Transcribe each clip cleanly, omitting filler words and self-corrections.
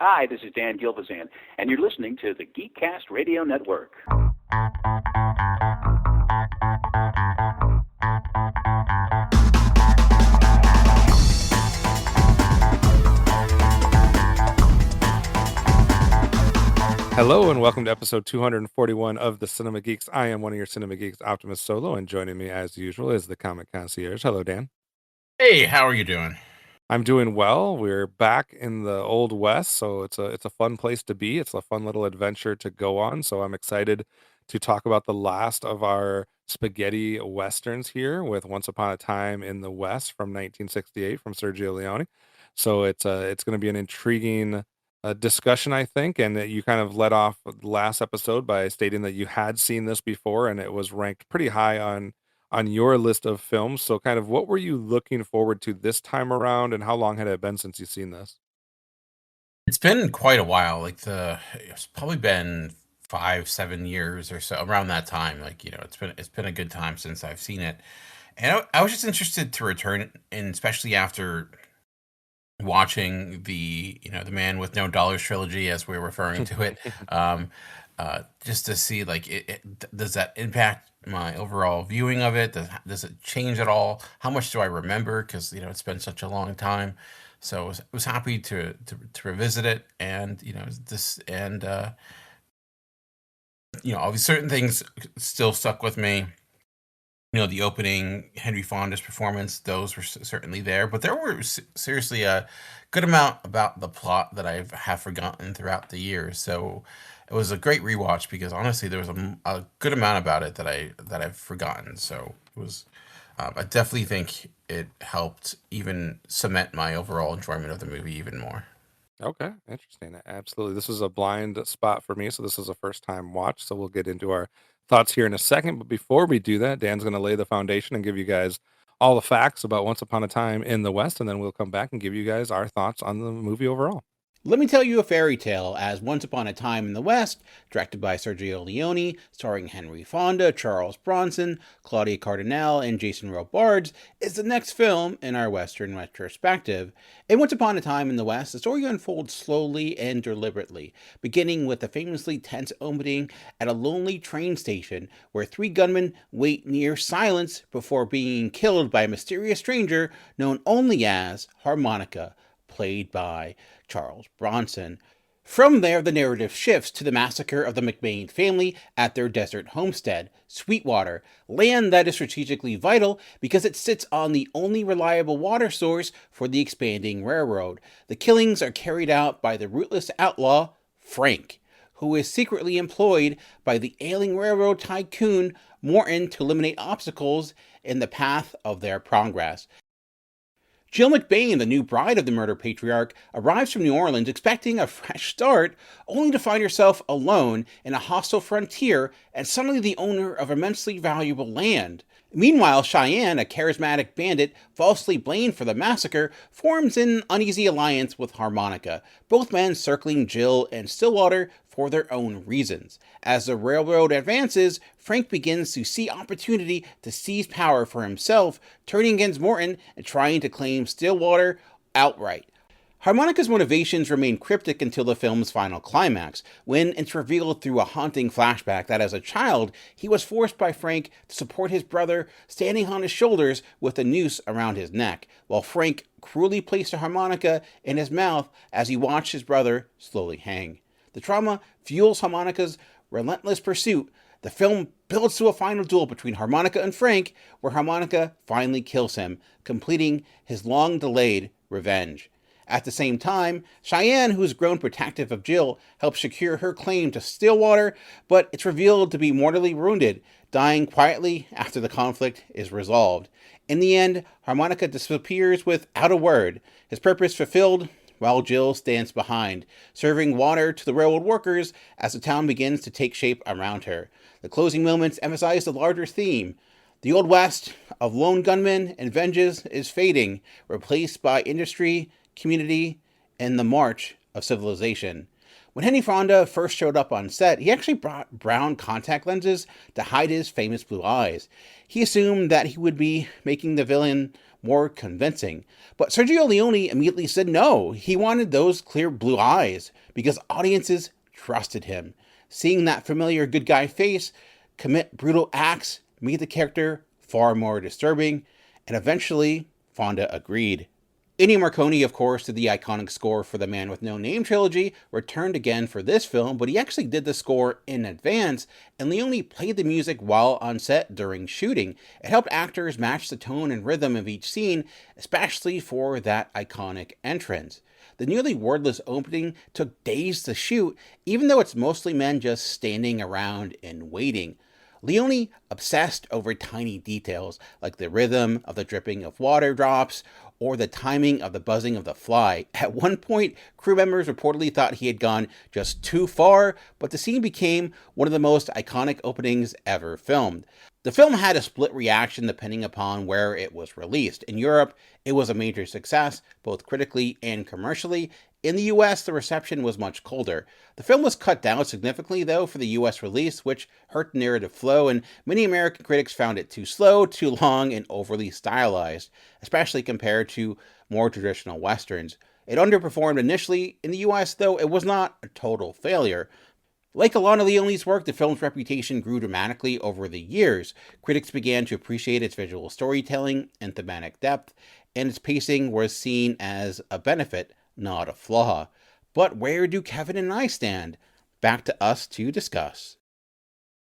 Hi, this is Dan Gilvazan, and you're listening to the Geekcast Radio Network. Hello and welcome to episode 241 of the Cinema Geeks. I am one of your Cinema Geeks, Optimus Solo, and joining me as usual is the Comic Concierge. Hello, Dan. Hey, how are you doing? I'm doing well. We're back in the Old West, so it's a fun place to be. It's a fun little adventure to go on. So I'm excited to talk about the last of our spaghetti westerns here with Once Upon a Time in the West from 1968 from Sergio Leone. So it's going to be an intriguing discussion, I think. And that you kind of led off the last episode by stating that you had seen this before, and it was ranked pretty high on your list of films. So kind of what were you looking forward to this time around, and how long had it been since you've seen this? It's been quite a while. It's probably been 5, 7 years or so around that time. It's been a good time since I've seen it, and I was just interested to return, and especially after watching the Man with No Dollars trilogy, as we're referring to it, just to see does that impact my overall viewing of it? Does it change at all? How much do I remember? Because it's been such a long time. So I was happy to revisit it, and obviously certain things still stuck with me. The opening, Henry Fonda's performance, those were certainly there, but there were seriously a good amount about the plot that I have forgotten throughout the years. So it was a great rewatch because honestly, there was a good amount about it that I've forgotten. So it was, I definitely think it helped even cement my overall enjoyment of the movie even more. Okay, interesting. Absolutely. This was a blind spot for me, so this is a first time watch. So we'll get into our thoughts here in a second. But before we do that, Dan's going to lay the foundation and give you guys all the facts about Once Upon a Time in the West, and then we'll come back and give you guys our thoughts on the movie overall. Let me tell you a fairy tale as Once Upon a Time in the West, directed by Sergio Leone, starring Henry Fonda, Charles Bronson, Claudia Cardinale, and Jason Robards, is the next film in our Western Retrospective. In Once Upon a Time in the West, the story unfolds slowly and deliberately, beginning with the famously tense opening at a lonely train station where three gunmen wait near silence before being killed by a mysterious stranger known only as Harmonica, played by Charles Bronson. From there, the narrative shifts to the massacre of the McBain family at their desert homestead, Sweetwater, land that is strategically vital because it sits on the only reliable water source for the expanding railroad. The killings are carried out by the ruthless outlaw, Frank, who is secretly employed by the ailing railroad tycoon Morton to eliminate obstacles in the path of their progress. Jill McBain, the new bride of the murder patriarch, arrives from New Orleans expecting a fresh start, only to find herself alone in a hostile frontier and suddenly the owner of immensely valuable land. Meanwhile, Cheyenne, a charismatic bandit falsely blamed for the massacre, forms an uneasy alliance with Harmonica, both men circling Jill and Stillwater for their own reasons. As the railroad advances, Frank begins to see opportunity to seize power for himself, turning against Morton and trying to claim Stillwater outright. Harmonica's motivations remain cryptic until the film's final climax, when it's revealed through a haunting flashback that as a child, he was forced by Frank to support his brother standing on his shoulders with a noose around his neck, while Frank cruelly placed a harmonica in his mouth as he watched his brother slowly hang. The trauma fuels Harmonica's relentless pursuit. The film builds to a final duel between Harmonica and Frank, where Harmonica finally kills him, completing his long-delayed revenge. At the same time, Cheyenne, who's grown protective of Jill, helps secure her claim to Stillwater, but it's revealed to be mortally wounded, dying quietly after the conflict is resolved. In the end, Harmonica disappears without a word, his purpose fulfilled, while Jill stands behind, serving water to the railroad workers as the town begins to take shape around her. The closing moments emphasize the larger theme. The Old West of lone gunmen and vengeance is fading, replaced by industry, community, and the march of civilization. When Henry Fonda first showed up on set, he actually brought brown contact lenses to hide his famous blue eyes. He assumed that he would be making the villain more convincing. But Sergio Leone immediately said no. He wanted those clear blue eyes because audiences trusted him. Seeing that familiar good guy face commit brutal acts made the character far more disturbing, and eventually Fonda agreed. Ennio Morricone, of course, did the iconic score for the Man with No Name trilogy, returned again for this film, but he actually did the score in advance, and Leone played the music while on set during shooting. It helped actors match the tone and rhythm of each scene, especially for that iconic entrance. The nearly wordless opening took days to shoot, even though it's mostly men just standing around and waiting. Leone obsessed over tiny details like the rhythm of the dripping of water drops or the timing of the buzzing of the fly. At one point, crew members reportedly thought he had gone just too far, but the scene became one of the most iconic openings ever filmed. The film had a split reaction depending upon where it was released. In Europe, it was a major success, both critically and commercially. In the US, the reception was much colder. The film was cut down significantly, though, for the US release, which hurt the narrative flow, and many American critics found it too slow, too long, and overly stylized, especially compared to more traditional westerns. It underperformed initially. In the US, though, it was not a total failure. Like a lot of Leone's work, the film's reputation grew dramatically over the years. Critics began to appreciate its visual storytelling and thematic depth, and its pacing was seen as a benefit, not a flaw. But where do Kevin and I stand? Back to us to discuss.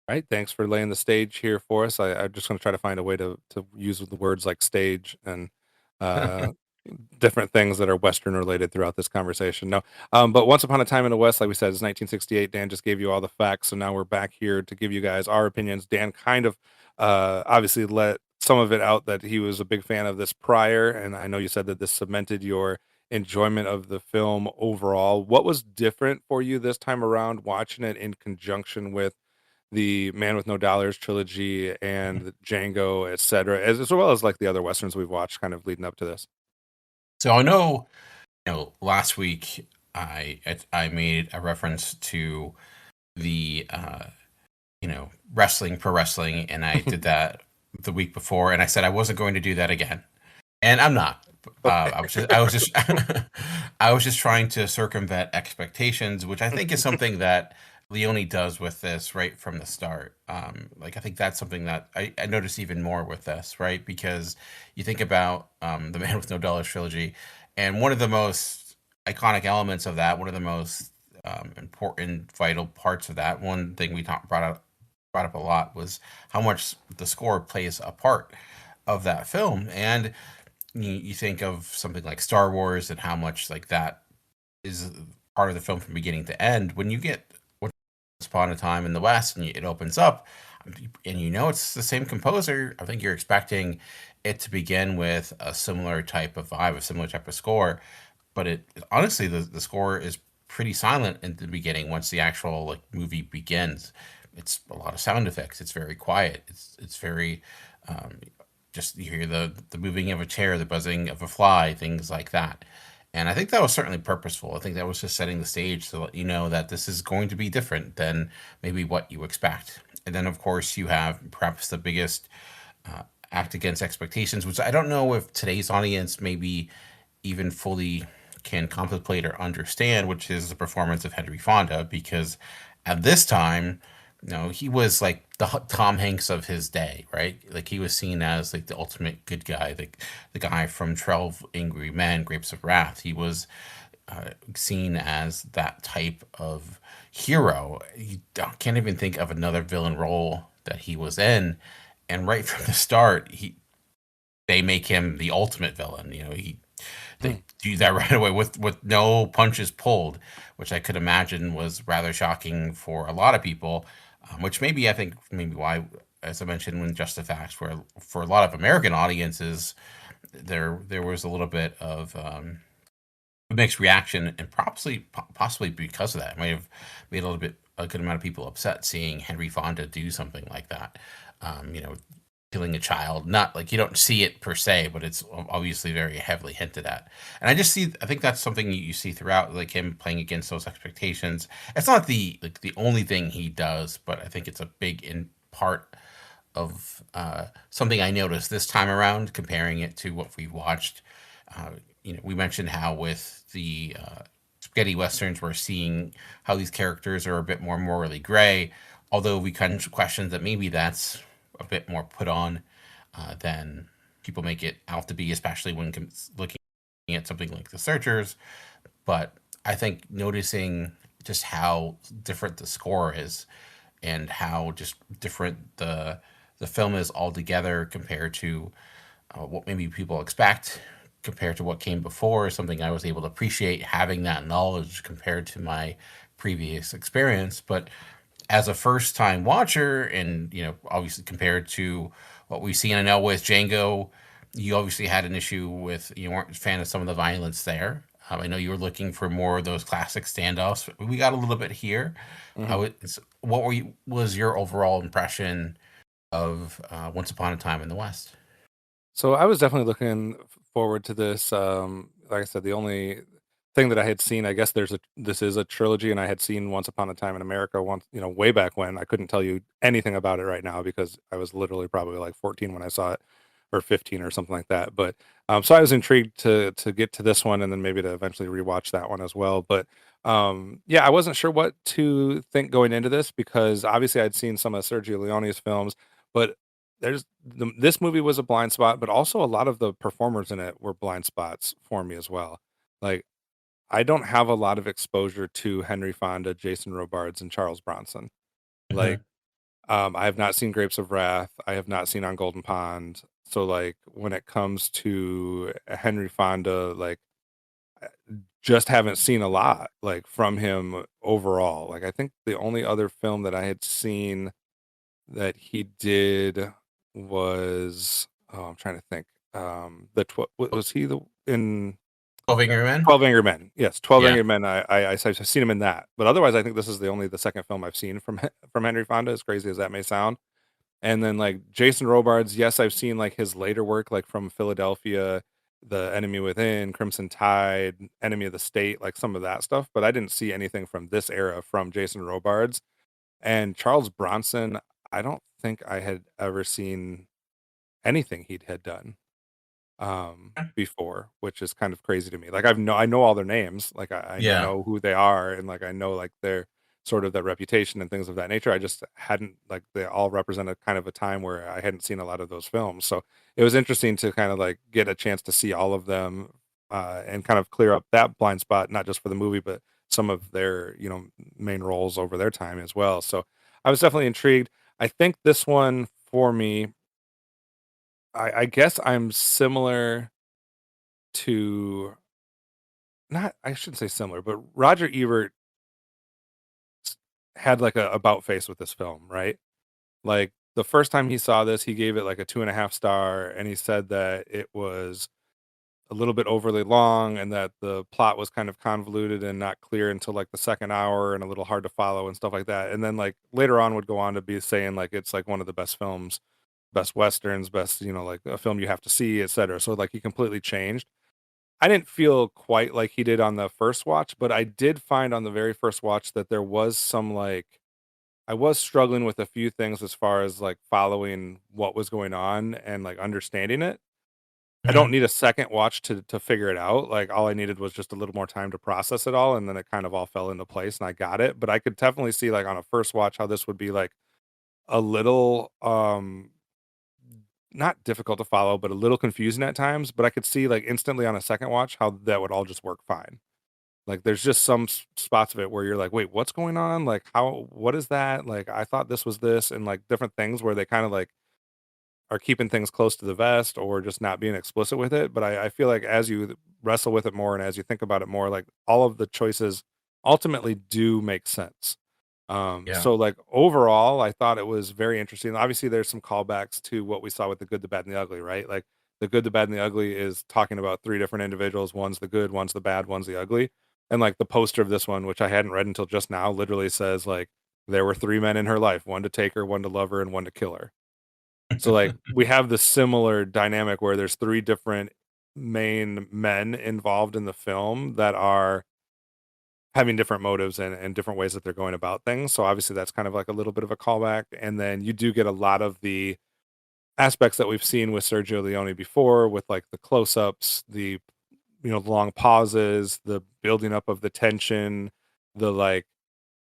All right, thanks for laying the stage here for us. I'm just going to try to find a way to use the words like stage and uh, different things that are Western related throughout this conversation. No, but Once Upon a Time in the West, like we said, is 1968. Dan just gave you all the facts, so now we're back here to give you guys our opinions. Dan kind of obviously let some of it out that he was a big fan of this prior, and I know you said that this cemented your enjoyment of the film overall. What was different for you this time around watching it in conjunction with the Man with No Dollars trilogy and the Django, etc., as well as like the other westerns we've watched kind of leading up to this? So I know, last week I made a reference to the wrestling, pro wrestling, and I did that the week before, and I said I wasn't going to do that again, and I'm not. I was just I was just trying to circumvent expectations, which I think is something that Leone does with this right from the start. Like I think that's something that I notice even more with this, right? Because you think about the Man with No Dollars trilogy, and one of the most iconic elements of that, one of the most important, vital parts of that, one thing we brought up a lot was how much the score plays a part of that film. And you think of something like Star Wars and how much like that is part of the film from beginning to end. When you get Once Upon a Time in the West and it opens up, and it's the same composer, I think you're expecting it to begin with a similar type of vibe, a similar type of score. But it honestly, the score is pretty silent in the beginning. Once the actual like movie begins, it's a lot of sound effects. It's very quiet. It's very just you hear the moving of a chair, the buzzing of a fly, things like that. And I think that was certainly purposeful. I think that was just setting the stage to let you know that this is going to be different than maybe what you expect. And then, of course, you have perhaps the biggest act against expectations, which I don't know if today's audience maybe even fully can contemplate or understand, which is the performance of Henry Fonda, because at this time, he was like the Tom Hanks of his day, right? Like he was seen as like the ultimate good guy, the guy from 12 Angry Men, Grapes of Wrath. He was seen as that type of hero. You can't even think of another villain role that he was in. And right from the start, they make him the ultimate villain. They do that right away with no punches pulled, which I could imagine was rather shocking for a lot of people. Which I think maybe why, as I mentioned, when Just the Facts, where for a lot of American audiences, there was a little bit of a mixed reaction, and possibly because of that, it might have made a good amount of people upset seeing Henry Fonda do something like that. Killing a child, not like you don't see it per se, but it's obviously very heavily hinted at. And I think that's something you see throughout, like him playing against those expectations. It's not the only thing he does, but I think it's a big in part something I noticed this time around, comparing it to what we watched. Uh, we mentioned how with the spaghetti westerns, we're seeing how these characters are a bit more morally gray, although we kind of question that maybe that's a bit more put on than people make it out to be, especially when looking at something like The Searchers. But I think noticing just how different the score is and how just different the film is altogether compared to what maybe people expect compared to what came before is something I was able to appreciate having that knowledge compared to my previous experience. But as a first time watcher, and obviously compared to what we've seen, I know with Django, you obviously had an issue with you weren't a fan of some of the violence there. I know you were looking for more of those classic standoffs. We got a little bit here. Mhm. What was your overall impression of Once Upon a Time in the West? So I was definitely looking forward to this. Like I said, the only thing that I had seen, I guess this is a trilogy, and I had seen Once Upon a Time in America once, way back when. I couldn't tell you anything about it right now because I was literally probably like 14 when I saw it, or 15 or something like that. But so I was intrigued to get to this one and then maybe to eventually rewatch that one as well. But yeah, I wasn't sure what to think going into this because obviously I'd seen some of Sergio Leone's films, but this movie was a blind spot, but also a lot of the performers in it were blind spots for me as well. Like, I don't have a lot of exposure to Henry Fonda, Jason Robards, and Charles Bronson. Like, Mhm. I have not seen Grapes of Wrath. I have not seen On Golden Pond. So, like, when it comes to Henry Fonda, like, I just haven't seen a lot like from him overall. Like, I think the only other film that I had seen that he did was I'm trying to think. Was he the in 12 Angry Men? 12 Angry Men? Yes, 12 Yeah. Angry Men. I've seen him in that, but otherwise, I think this is the second film I've seen from from Henry Fonda. As crazy as that may sound, and then like Jason Robards, yes, I've seen like his later work, like from Philadelphia, The Enemy Within, Crimson Tide, Enemy of the State, like some of that stuff, but I didn't see anything from this era from Jason Robards. And Charles Bronson, I don't think I had ever seen anything he had done, before, which is kind of crazy to me. Like I know all their names, like I Yeah. know who they are, and like I know like their sort of their reputation and things of that nature. I just hadn't like they all represented kind of a time where I hadn't seen a lot of those films. So it was interesting to kind of like get a chance to see all of them, and kind of clear up that blind spot, not just for the movie, but some of their main roles over their time as well. So I was definitely intrigued. I think this one for me, I guess I'm similar to not I shouldn't say similar, but Roger Ebert had like a about face with this film, right? Like the first time he saw this, he gave it like a 2.5 star, and he said that it was a little bit overly long and that the plot was kind of convoluted and not clear until like the second hour and a little hard to follow and stuff like that. And then like later on would go on to be saying like it's like one of the best films, best westerns, best, like a film you have to see, etc. So like he completely changed. I didn't feel quite like he did on the first watch, but I did find on the very first watch that there was some like I was struggling with a few things as far as like following what was going on and like understanding it. I don't Mhm. need a second watch to figure it out. Like all I needed was just a little more time to process it all, and then it kind of all fell into place and I got it. But I could definitely see like on a first watch how this would be like a little not difficult to follow, but a little confusing at times. But I could see like instantly on a second watch how that would all just work fine. Like, there's just some spots of it where you're like, "Wait, what's going on? Like, what is that? Like, I thought this was this," and like different things where they kind of like are keeping things close to the vest or just not being explicit with it. But I feel like as you wrestle with it more and as you think about it more, like all of the choices ultimately do make sense. Yeah. So like overall, I thought it was very interesting. Obviously, there's some callbacks to what we saw with the good, the bad, and the ugly, right? Like the good, the bad, and the ugly is talking about three different individuals. One's the good, one's the bad, one's the ugly. And like the poster of this one, which I hadn't read until just now, literally says like there were three men in her life, one to take her, one to love her, and one to kill her. So like we have this similar dynamic where there's three different main men involved in the film that are having different motives and different ways that they're going about things. So obviously that's kind of like a little bit of a callback. And then you do get a lot of the aspects that we've seen with Sergio Leone before, with like the close-ups, the long pauses, the building up of the tension, the like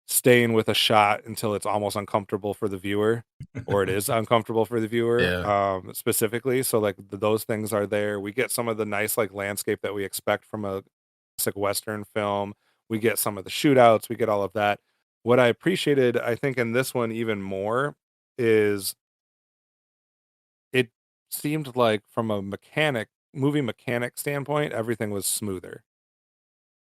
staying with a shot until it's almost uncomfortable for the viewer, or it is uncomfortable for the viewer, Yeah. specifically. So like those things are there. We get some of the nice like landscape that we expect from a classic Western film. We get some of the shootouts. We get all of that. What I appreciated, I think, in this one even more is it seemed like from a movie mechanic standpoint, everything was smoother.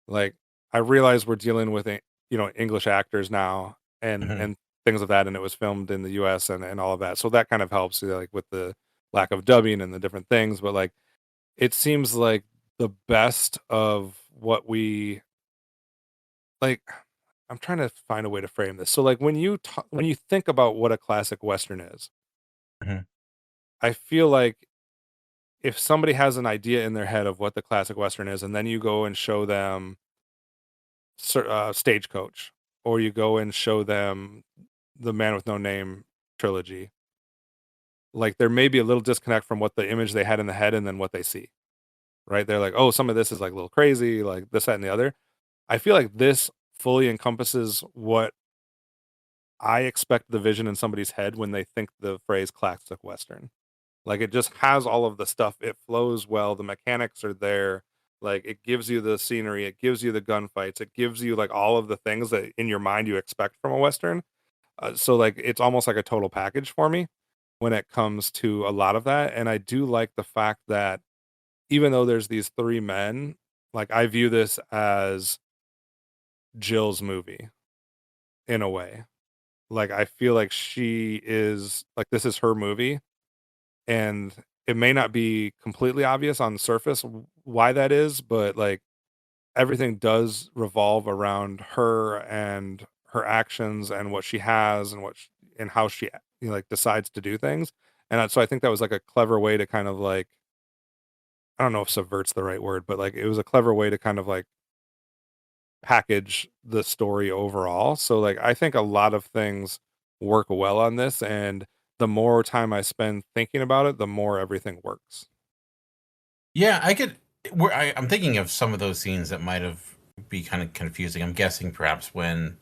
Like, I realize we're dealing with English actors now and Mhm. things of that, and it was filmed in the US and all of that. So that kind of helps, like with the lack of dubbing and the different things, but like it seems like the best of what we like. I'm trying to find a way to frame this. So like when you think about what a classic Western is, Mhm. I feel like if somebody has an idea in their head of what the classic Western is, and then you go and show them Stagecoach, or you go and show them the Man with No Name trilogy, like there may be a little disconnect from what the image they had in the head and then what they see. Right? They're like, oh, some of this is like a little crazy, like this, that, and the other. I feel like this fully encompasses what I expect the vision in somebody's head when they think the phrase classic Western. Like it just has all of the stuff. It flows well. The mechanics are there. Like it gives you the scenery. It gives you the gunfights. It gives you like all of the things that in your mind you expect from a Western. So like it's almost like a total package for me when it comes to a lot of that. And I do like the fact that even though there's these three men, like I view this as Jill's movie in a way. Like I feel like she is like this is her movie, and it may not be completely obvious on the surface why that is, but like everything does revolve around her and her actions and what she has and and how she like decides to do things. And so I think that was like a clever way to kind of like, I don't know if subvert's the right word, but like it was a clever way to kind of like package the story overall. So like I think a lot of things work well on this, and the more time I spend thinking about it, the more everything works. Yeah, I could. I'm thinking of some of those scenes that might have be kind of confusing. I'm guessing perhaps when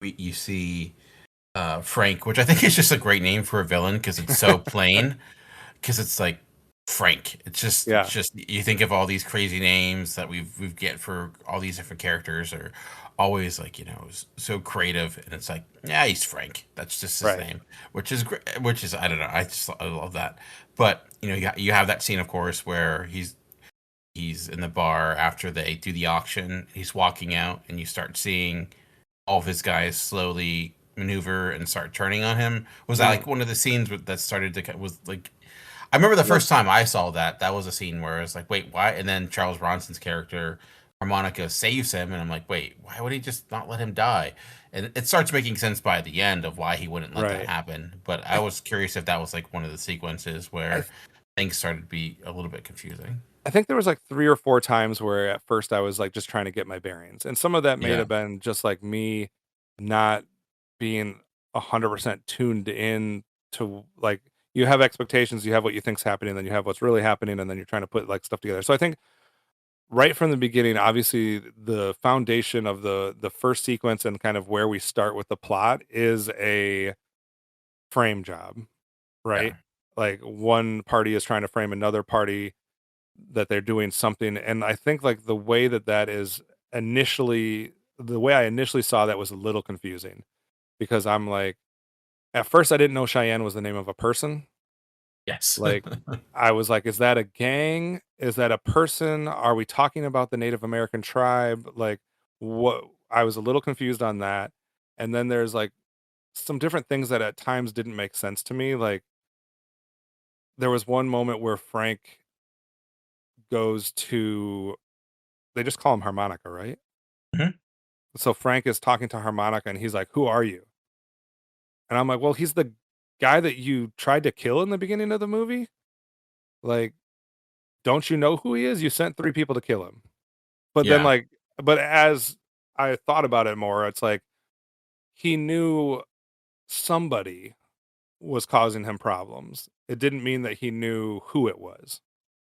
you see Frank, which I think is just a great name for a villain because it's so plain. Because it's like Frank. It's Yeah, just you think of all these crazy names that we've get for all these different characters are always like so creative, and it's like yeah, he's Frank. That's just his right. name, which is great. Which is I don't know. I love that. But you have that scene, of course, where he's in the bar after they do the auction. He's walking out, and you start seeing all of his guys slowly maneuver and start turning on him. Was that Mhm. like one of the scenes that started to was like I remember the Yep. first time I saw that. That was a scene where I was like, "Wait, why?" And then Charles Bronson's character, Harmonica, saves him, and I'm like, "Wait, why would he just not let him die?" And it starts making sense by the end of why he wouldn't let that Right. happen. But I I was curious if that was like one of the sequences I where things started to be a little bit confusing. I think there was like 3 or 4 times where at first I was like just trying to get my bearings. And some of that may Yeah, have been just like me not being 100% tuned in to like you have expectations, you have what you think's happening, then you have what's really happening, and then you're trying to put like stuff together. So I think right from the beginning, obviously the foundation of the first sequence and kind of where we start with the plot is a frame job, right? yeah, Like one party is trying to frame another party that they're doing something, and I think like the way I initially saw that was a little confusing because I'm like at first I didn't know Cheyenne was the name of a person. yes, Like I was like, is that a gang? Is that a person? Are we talking about the Native American tribe? Like what I was a little confused on that. And then there's like some different things that at times didn't make sense to me. Like there was one moment where Frank goes to they just call him Harmonica, right? Mhm. So Frank is talking to Harmonica and he's like, "Who are you?" And I'm like, "Well, he's the guy that you tried to kill in the beginning of the movie. Like, don't you know who he is? You sent 3 people to kill him." But then yeah, like but as I thought about it more, it's like he knew somebody was causing him problems. It didn't mean that he knew who it was,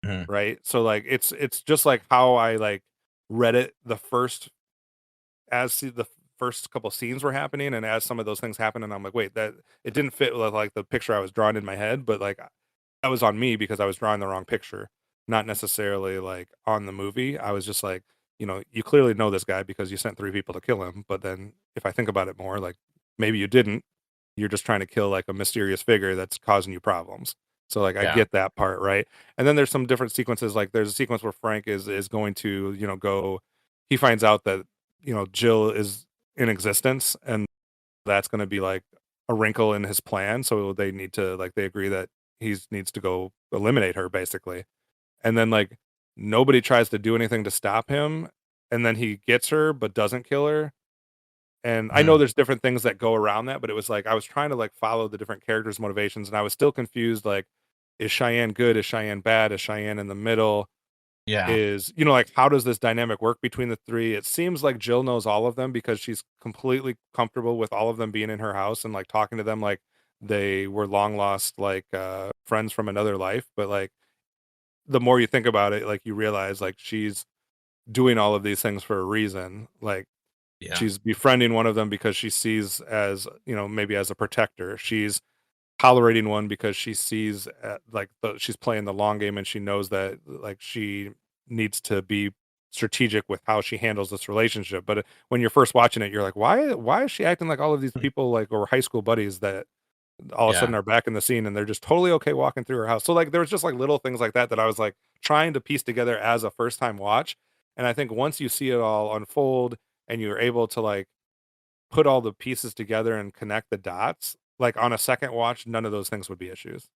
Mhm. right? So like it's just like how I like read it the first the first couple scenes were happening, and as some of those things happened, and I'm like, wait, that it didn't fit with like the picture I was drawing in my head, but like that was on me because I was drawing the wrong picture, not necessarily like on the movie. I was just like, you clearly know this guy because you sent 3 people to kill him. But then if I think about it more, like maybe you didn't. You're just trying to kill like a mysterious figure that's causing you problems. So like I Yeah. get that part, right? And then there's some different sequences. Like there's a sequence where Frank is going to, go. He finds out that Jill is in existence, and that's going to be like a wrinkle in his plan. So they need to like they agree that he needs to go eliminate her basically. And then like nobody tries to do anything to stop him, and then he gets her but doesn't kill her. And I know Mhm. there's different things that go around that, but it was like I was trying to like follow the different characters' motivations, and I was still confused. Like, is Cheyenne good? Is Cheyenne bad? Is Cheyenne in the middle? Yeah. Is like how does this dynamic work between the three? It seems like Jill knows all of them because she's completely comfortable with all of them being in her house and like talking to them like they were long lost like friends from another life. But like the more you think about it, like you realize like she's doing all of these things for a reason. Like Yeah. she's befriending one of them because she sees as maybe as a protector. She's tolerating one because she sees like she's playing the long game, and she knows that like she needs to be strategic with how she handles this relationship. But when you're first watching it, you're like, why is she acting like all of these people like or high school buddies that all of a Yeah. sudden are back in the scene and they're just totally okay walking through her house? So like there was just like little things like that I was like trying to piece together as a first time watch. And I think once you see it all unfold and you're able to like put all the pieces together and connect the dots, like on a second watch, none of those things would be issues.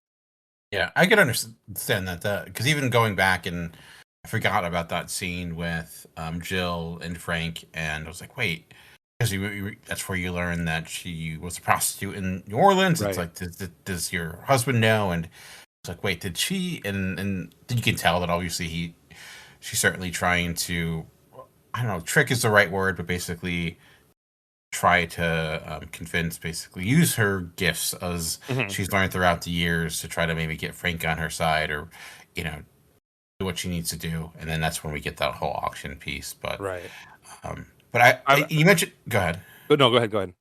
Yeah, I could understand that because even going back and I forgot about that scene with Jill and Frank, and I was like, wait, because that's where you learn that she was a prostitute in New Orleans. It's Right. like, does your husband know? And it's like, wait, did she? And you can tell that obviously she's certainly trying to, I don't know, trick is the right word, but basically try to convince, basically use her gifts as Mhm. she's learned throughout the years to try to maybe get Frank on her side, or you know do what she needs to do, and then that's when we get that whole auction piece. Right. But I you mentioned, go ahead. But no, go ahead, go ahead.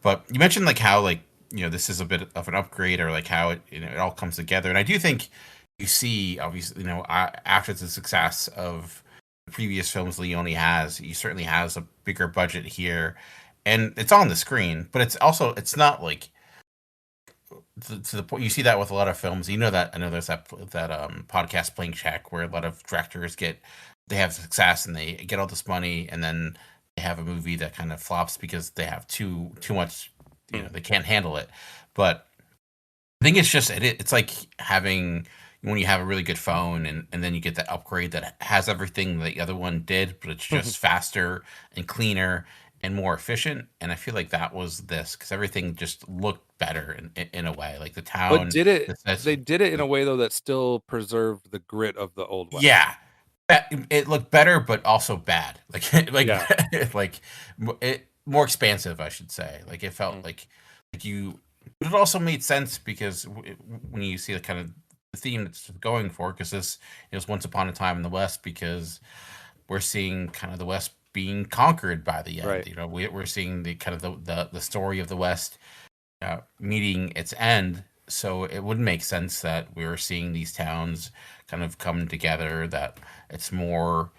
But you mentioned like how like this is a bit of an upgrade, or like how it all comes together, and I do think you see obviously after the success of the previous films Leone has, he certainly has a bigger budget here, and it's on the screen, but it's not like to the point. You see that with a lot of films. That I know there's that podcast Playing Check, where a lot of directors they have success and they get all this money, and then they have a movie that kind of flops because they have too much. They can't handle it. But I think it's just it's like having when you have a really good phone, and then you get that upgrade that has everything that the other one did, but it's just faster and cleaner and more efficient. And I feel like that was this, because everything just looked better in a way, like the But town. they did it in a way though that still preserved the grit of the old West. Yeah, it looked better, but also bad. Like Yeah. like it more expansive, I should say. Like it felt Mm. like you, but it also made sense because when you see the kind of the theme that's going for, because this is Once Upon a Time in the West, because we're seeing kind of the West being conquered by the end. Right. We're seeing the kind of the story of the West meeting its end. So it would make sense that we were seeing these towns kind of come together. That it's more,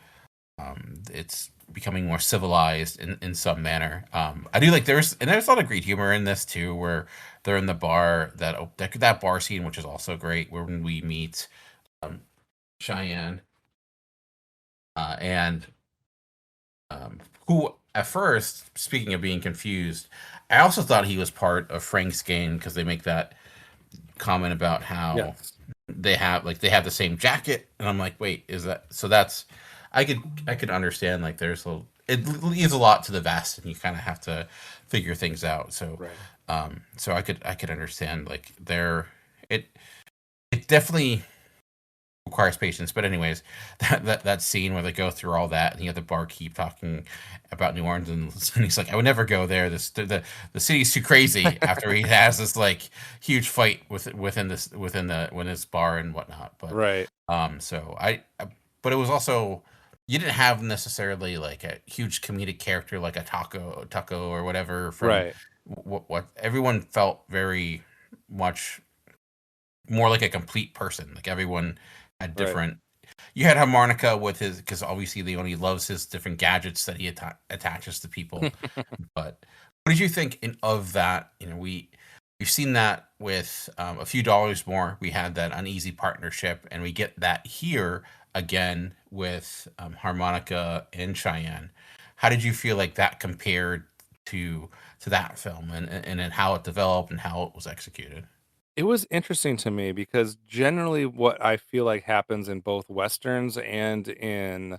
it's becoming more civilized in some manner. I do like there's a lot of great humor in this too, where they're in the bar, that bar scene, which is also great, where when we meet Cheyenne and who at first, speaking of being confused, I also thought he was part of Frank's gang, because they make that comment about how Yes. they have the same jacket, and I'm like, wait, is that so? That's I could understand, like it leaves a lot to the vest, and you kind of have to figure things out. So Right. so I could understand, like it definitely requires patience. But anyways, that scene where they go through all that, and you have the barkeep talking about New Orleans, and he's like, "I would never go there. The city's too crazy." After he has this like huge fight within this bar and whatnot. But Right. so but it was also, you didn't have necessarily like a huge comedic character like a Taco or whatever from Right. what everyone felt very much more like a complete person. Like everyone had Right. different. You had harmonica with his, because obviously Leone loves his different gadgets that he attaches to people. But what did you think of that? We've seen that with a few dollars more. We had that uneasy partnership, and we get that here again with harmonica and Cheyenne. How did you feel like that compared to that film, and how it developed and how it was executed? It was interesting to me because generally what I feel like happens in both westerns and in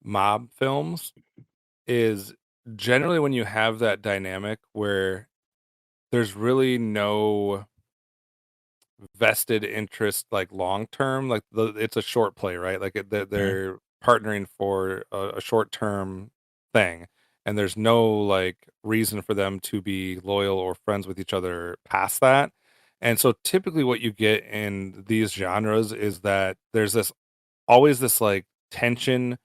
mob films is generally when you have that dynamic where there's really no vested interest like long term, like it's a short play, right? Like Mhm. they're partnering for a short term thing, and there's no like reason for them to be loyal or friends with each other past that. And so typically what you get in these genres is that there's this always this like tension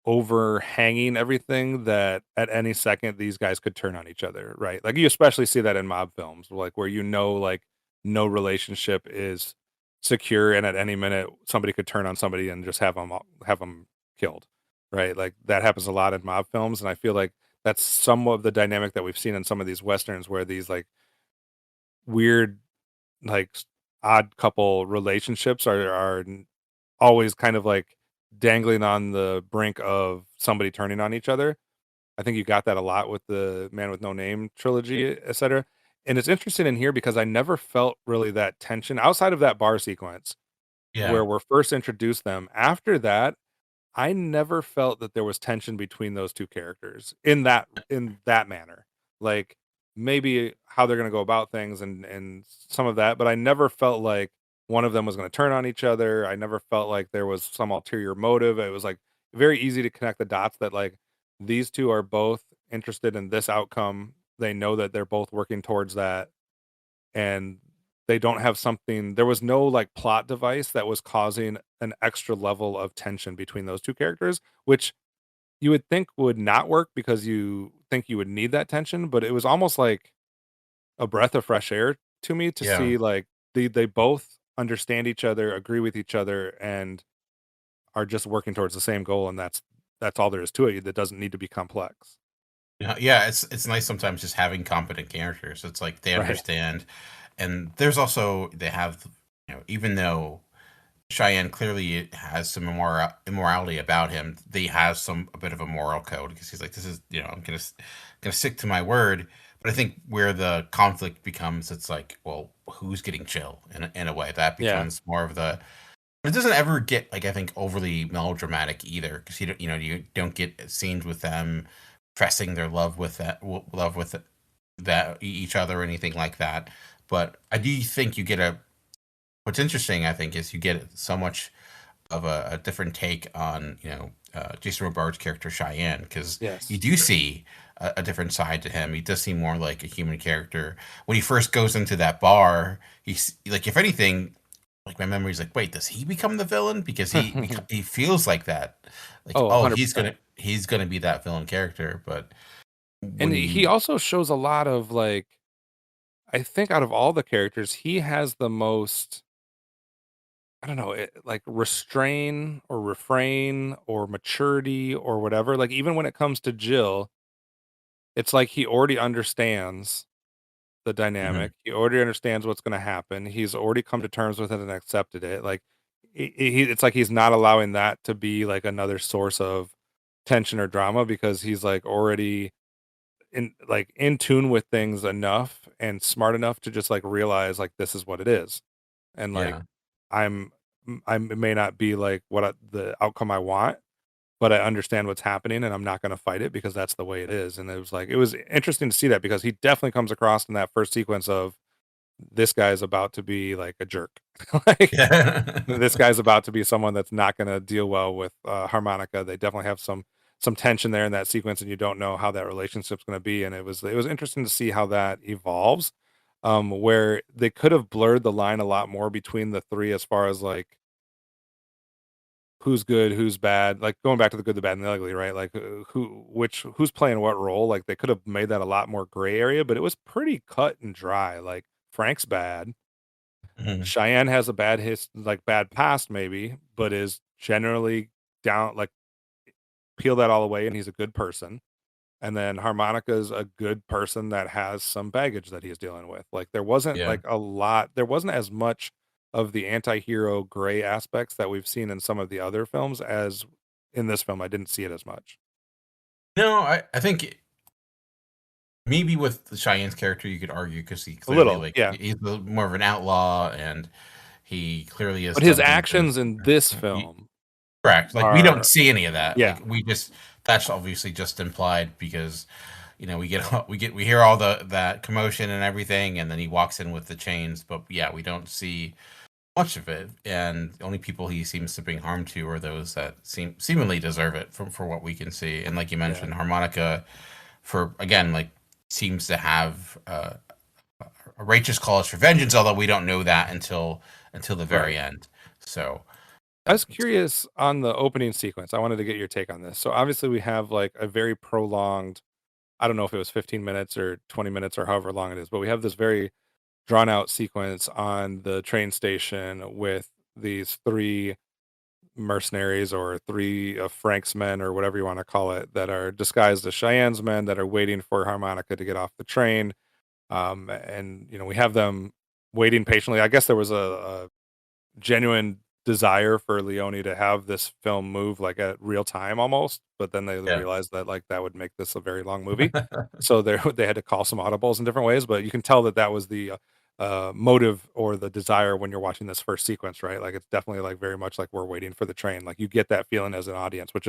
overhanging everything, that at any second these guys could turn on each other, right? Like you especially see that in mob films, like where like no relationship is secure, and at any minute somebody could turn on somebody and just have them killed, right? Like that happens a lot in mob films, and I feel like that's some of the dynamic that we've seen in some of these westerns where these like weird like odd couple relationships are always kind of like dangling on the brink of somebody turning on each other. I think you got that a lot with the Man with No Name trilogy, etc. And it's interesting in here because I never felt really that tension outside of that bar sequence Yeah. where we're first introduced them. After that, I never felt that there was tension between those 2 characters in that manner. Like, maybe how they're gonna go about things and some of that, but I never felt like one of them was gonna turn on each other. I never felt like there was some ulterior motive. It was, like, very easy to connect the dots that, like, these 2 are both interested in this outcome. They know that they're both working towards that, and they don't have something there was no, like, plot device that was causing an extra level of tension between those 2 characters, which you would think would not work because you think you would need that tension, but it was almost like a breath of fresh air to me to Yeah. see, like, they both understand each other, agree with each other, and are just working towards the same goal, and that's all there is to it. That doesn't need to be complex. Yeah, it's nice sometimes just having competent characters. It's like they Right. understand, and there's also, they have, even though Cheyenne clearly has some immorality about him, he has a bit of a moral code, because he's like, this is, I'm gonna stick to my word. But I think where the conflict becomes, it's like, well, who's getting chill in a way that Yeah. becomes more of the. But it doesn't ever get, like, I think, overly melodramatic either, because you don't get scenes with them pressing their love with each other or anything like that. But I do think you get a. What's interesting, I think, is you get so much of a different take on, Jason Robards' character Cheyenne, because you Yes. do see a different side to him. He does seem more like a human character. When he first goes into that bar, he's like, if anything, like, my memory's like, wait, does he become the villain? Because he feels like that. Like, Oh, oh, 100%. he's gonna be that villain character. But And when he you, also shows a lot of, like, I think out of all the characters, he has the most, I don't know, like restrain or refrain or maturity or whatever. Like even when it comes to Jill, it's like he already understands the Mhm. dynamic. He already understands what's going to happen. He's already come to terms with it and accepted it. Like it's like he's not allowing that to be like another source of tension or drama because he's like already in tune with things enough and smart enough to just like realize like this is what it is. And like Yeah. I'm it may not be like the outcome I want, but I understand what's happening and I'm not going to fight it because that's the way it is. And it was interesting to see that because he definitely comes across in that first sequence of this guy's about to be like a jerk. Like this guy's about to be someone that's not going to deal well with harmonica. They definitely have some tension there in that sequence, and you don't know how that relationship's going to be. And it was interesting to see how that evolves, where they could have blurred the line a lot more between the three as far as like who's good, who's bad, like going back to the good, the bad, and the ugly, right? Like who's playing what role. Like they could have made that a lot more gray area, but it was pretty cut and dry. Like Frank's bad. Mhm. Cheyenne has a bad past maybe, but is generally down, like peel that all away and he's a good person. And then Harmonica's a good person that has some baggage that he's dealing with. Like there wasn't Yeah. there wasn't as much of the anti-hero gray aspects that we've seen in some of the other films as in this film. I didn't see it as much. No, I think maybe with the Cheyenne's character, you could argue because he A clearly little, like yeah. he's more of an outlaw, and he clearly has But his done things. actions in this film Correct. Like we don't are, see any of that. yeah, Like we just that's obviously just implied because we hear all that commotion and everything, and then he walks in with the chains. But yeah, we don't see much of it, and the only people he seems to bring harm to are those that seemingly deserve it for what we can see. And like you mentioned, Harmonica, for again, like seems to have a righteous cause for vengeance, although we don't know that until the very end. So I was curious on the opening sequence. I wanted to get your take on this. So obviously we have like a very prolonged, I don't know if it was 15 minutes or 20 minutes or however long it is, but we have this very drawn out sequence on the train station with these three mercenaries or three of Frank's men or whatever you want to call it that are disguised as Cheyenne's men that are waiting for Harmonica to get off the train. And we have them waiting patiently. I guess there was a genuine desire for Leone to have this film move like at real time almost, but then they yeah. realized that like that would make this a very long movie. So they had to call some audibles in different ways, but you can tell that that was the motive or the desire when you're watching this first sequence, right? Like it's definitely like very much like we're waiting for the train. Like you get that feeling as an audience, which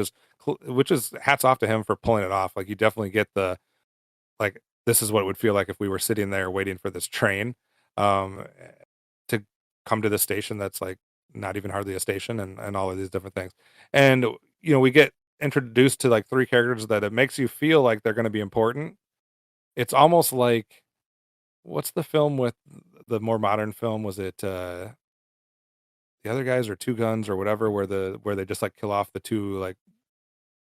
is hats off to him for pulling it off. Like you definitely get the like this is what it would feel like if we were sitting there waiting for this train um to come to the station that's like not even hardly a station and all of these different things. And we get introduced to like three characters that it makes you feel like they're going to be important. It's almost like what's the film with the more modern film, was it the other guys or Two Guns or whatever, where they just like kill off the two like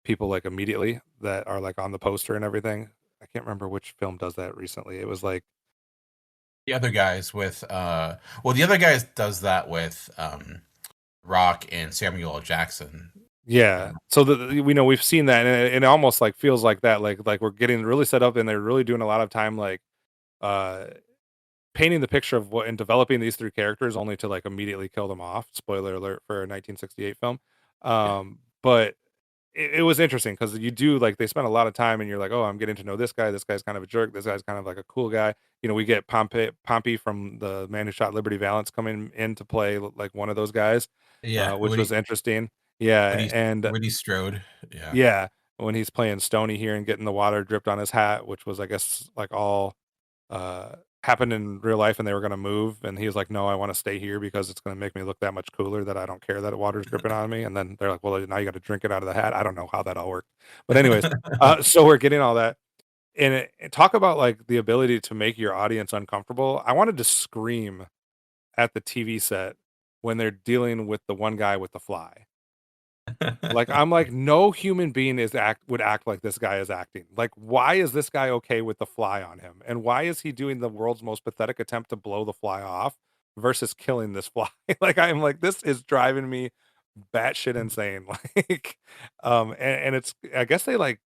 people like immediately that are like on the poster and everything. I can't remember which film does that recently. It was like The other guys with the other guys does that with Rock and Samuel L. Jackson. yeah. So we know we've seen that, and it almost like feels like that, like we're getting really set up, and they're really doing a lot of time like uh painting the picture of what and developing these three characters only to like immediately kill them off. Spoiler alert for a 1968 film. Yeah. But it was interesting because you do like they spent a lot of time and you're like, oh, I'm getting to know this guy. This guy's kind of a jerk. This guy's kind of like a cool guy. We get Pompey from The Man Who Shot Liberty Valance coming in to play like one of those guys, Yeah. which was interesting. Yeah, and Woody Strode. Yeah. yeah, when he's playing Stony here and getting the water dripped on his hat, which was I guess like all uh happened in real life, and they were going to move, and he was like, no, I want to stay here because it's going to make me look that much cooler that I don't care that water's dripping on me. And then they're like, well, now you got to drink it out of the hat. I don't know how that all worked, but anyways, so we're getting all that, and talk about like the ability to make your audience uncomfortable. I wanted to scream at the TV set when they're dealing with the one guy with the fly. Like I'm like, no human being would act like this guy is acting. Like, why is this guy okay with the fly on him? And why is he doing the world's most pathetic attempt to blow the fly off versus killing this fly? Like I'm like, this is driving me batshit insane. Like, and it's I guess they like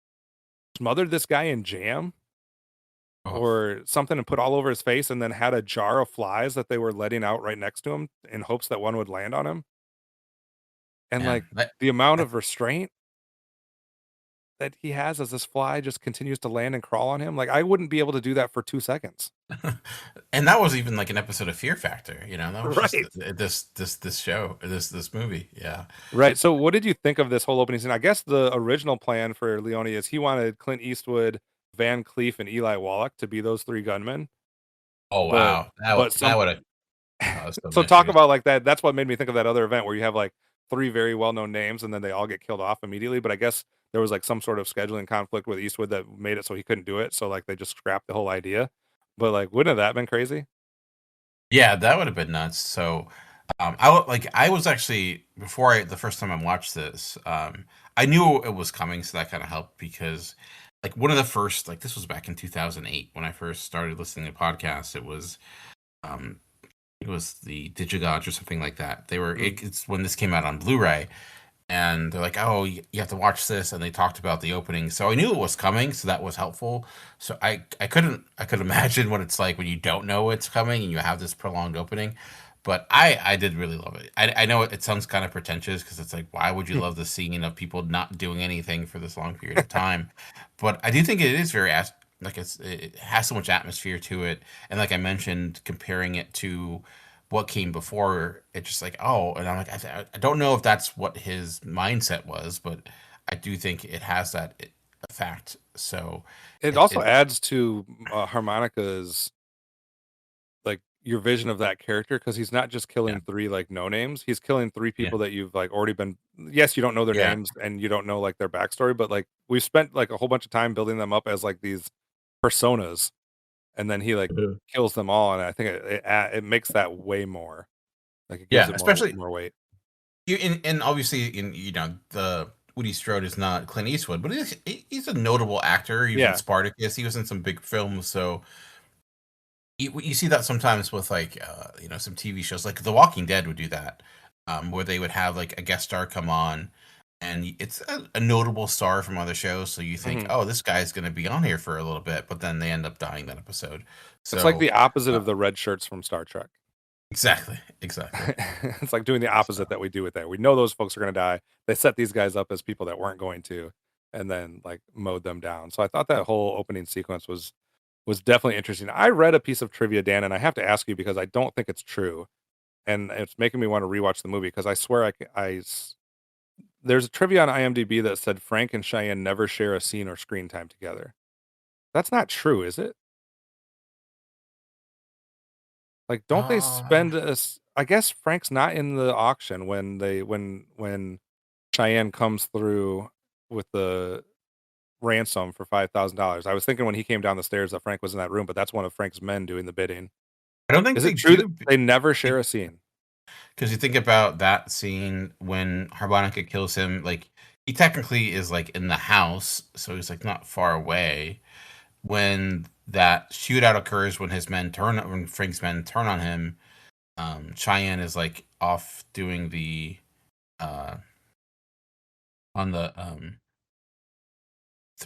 smothered this guy in jam Oh, or something and put all over his face, and then had a jar of flies that they were letting out right next to him in hopes that one would land on him. And like man. the amount of restraint that he has as this fly just continues to land and crawl on him. Like I wouldn't be able to do that for 2 seconds. And that was even like an episode of Fear Factor, that was just Right. this show, this movie. Yeah. Right. So what did you think of this whole opening scene? I guess the original plan for Leone is he wanted Clint Eastwood, Van Cleef, and Eli Wallach to be those three gunmen. Oh But wow, some that would have caused some so talk issues. about like that. That's what made me think of that other event where you have like three very well known names and then they all get killed off immediately. But I guess there was like some sort of scheduling conflict with Eastwood that made it so he couldn't do it. So like they just scrapped the whole idea. But like, wouldn't have that been crazy? Yeah, that would have been nuts. So, I was actually before the first time I watched this, I knew it was coming, so that kind of helped because, like, one of the first, like, this was back in 2008 when I first started listening to podcasts. Um, it was the Digigods or something like that. It's when this came out on Blu-ray, and they're like, "Oh, you have to watch this," and they talked about the opening, so I knew it was coming, so that was helpful. So I could imagine what it's like when you don't know it's coming and you have this prolonged opening, but I did really love it. I know it sounds kind of pretentious because it's like, why would you love the scene of people not doing anything for this long period of time? But I do think it is very it has so much atmosphere to it, and like I mentioned, comparing it to what came before, it's just like, oh, and I'm like, I don't know if that's what his mindset was, but I do think it has that effect. So It also adds to Harmonica's like your vision of that character because he's not just yeah, killing three like no names. He's killing three yeah, people that you've like already been. Yes, you don't know their yeah. names and you don't know like their backstory, but like we've spent like a whole bunch of time building them up as like these personas, and then he like Mhm. kills them all, and I think it makes that way more like it gives Yeah, it especially more weight. and obviously in the Woody Strode is not Clint Eastwood, but he's a notable actor. He was in Yeah. Spartacus. He was in some big films, so you see that sometimes with like some TV shows like The Walking Dead would do that, where they would have like a guest star come on, and it's a notable star from other shows, so you think, Hmm. oh, this guy's going to be on here for a little bit, but then they end up dying that episode. It's like So the opposite uh, of the red shirts from Star Trek. exactly. It's like doing the opposite So that we do with that. We know those folks are going to die. They set these guys up as people that weren't going to, and then like mowed them down. So I thought that whole opening sequence was definitely interesting. I read a piece of trivia, Dan, and I have to ask you because I don't think it's true, and it's making me want to rewatch the movie because I swear there's a trivia on IMDb that said Frank and Cheyenne never share a scene or screen time together. That's not true, is it? Like, don't they uh, spend I guess Frank's not in the auction when when Cheyenne comes through with the ransom for $5,000. I was thinking when he came down the stairs that Frank was in that room, but that's one of Frank's men doing the bidding. I don't think Is they it true that do. they never share a scene? Because you think about that scene when Harmonica kills him, like he technically is like in the house, so he's like not far away. When that shootout occurs, when Frank's men turn on him, Cheyenne is like off doing the uh on the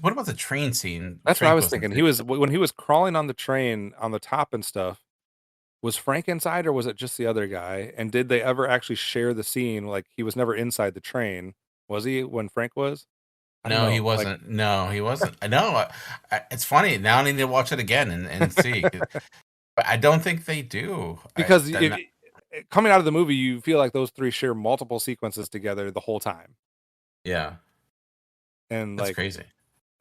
what about the train scene? That's what I Frank was wasn't thinking. He there. was when he was crawling on the train on the top and stuff. Was Frank inside or was it just the other guy? And did they ever actually share the scene? Like he was never inside the train. Was he when Frank was? I don't No, he know. Like wasn't. No, he wasn't. I know. It's funny. Now I need to watch it again and see. But I don't think they do. because coming out of the movie, you feel like those three share multiple sequences together the whole time. Yeah, And that's like crazy.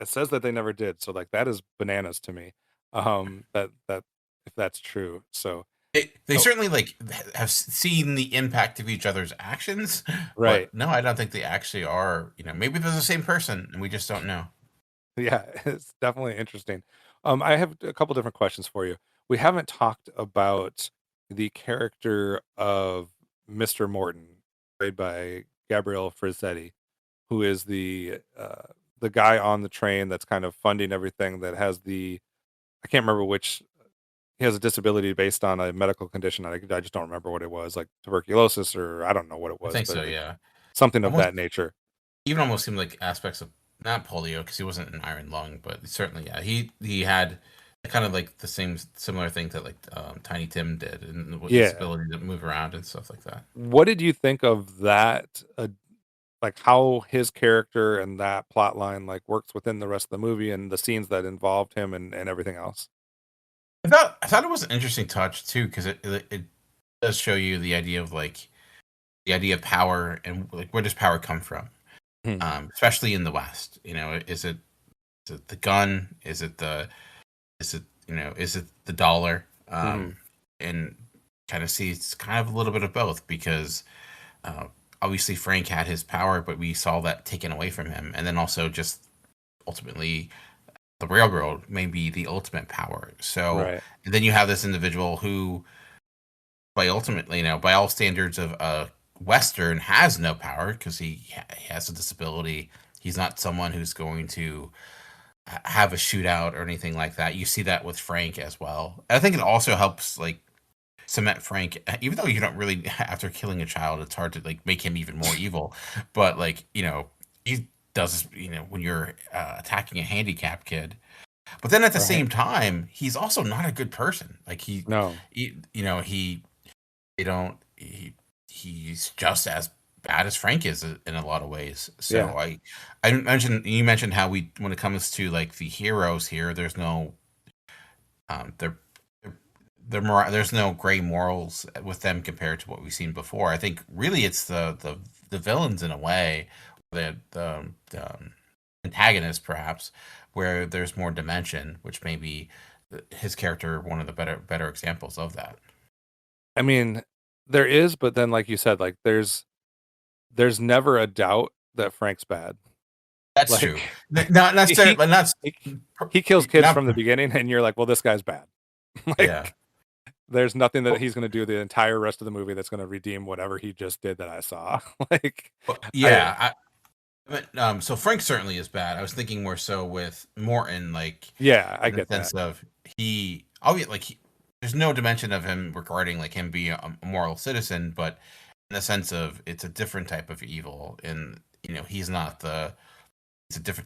it says that they never did. So like that is bananas to me. That if that's true. So They oh, certainly like have seen the impact of each other's actions, right. but no, I don't think they actually are. Maybe they're the same person and we just don't know. Yeah, it's definitely interesting. I have a couple different questions for you. We haven't talked about the character of Mr. Morton, played by Gabriel Frizzetti, who is the guy on the train that's kind of funding everything. That has the I can't remember which he has a disability based on a medical condition. I just don't remember what it was, like tuberculosis or I don't know what it I was, think but so. like Yeah, something of almost that nature. even almost seemed like aspects of not polio because he wasn't an iron lung, but certainly yeah, he had kind of like the same similar thing that like Tiny Tim did and his Yeah. ability to move around and stuff like that. What did you think of that? Like how his character and that plot line like works within the rest of the movie and the scenes that involved him and everything else. I thought it was an interesting touch too because it does show you the idea of like the idea of power and like where does power come from, Hmm. especially in the West. Is it the gun? Is it the dollar? Mhm. And kind of sees kind of a little bit of both because uh, obviously Frank had his power, but we saw that taken away from him, and then also just ultimately the railroad may be the ultimate power. So Right. and then you have this individual who, by ultimately, by all standards of Western, has no power because he has a disability. He's not someone who's going to have a shootout or anything like that. You see that with Frank as well. I think it also helps like cement Frank, even though you don't really after killing a child, it's hard to like make him even more evil. But like he does when you're attacking a handicapped kid. But then at the Right. same time, he's also not a good person. Like No. they don't he's just as bad as Frank is in a lot of ways. So Yeah. you mentioned how when it comes to like the heroes here, there's no they're there's no gray morals with them compared to what we've seen before. I think really it's the villains in a way, the antagonists perhaps, where there's more dimension, which may be his character one of the better examples of that. I mean, there is, but then like you said, like there's never a doubt that Frank's bad. That's Like true. Not necessarily, he but not he, he kills kids not from the beginning, and you're like, well, this guy's bad. yeah. Like there's nothing that Well, he's going to do the entire rest of the movie that's going to redeem whatever he just did that I saw. Like I yeah. So Frank certainly is bad. I was thinking more so with Morton, like yeah, I in the get that. sense of there's no dimension of him regarding like him being a moral citizen, but in the sense of it's a different type of evil, and he's not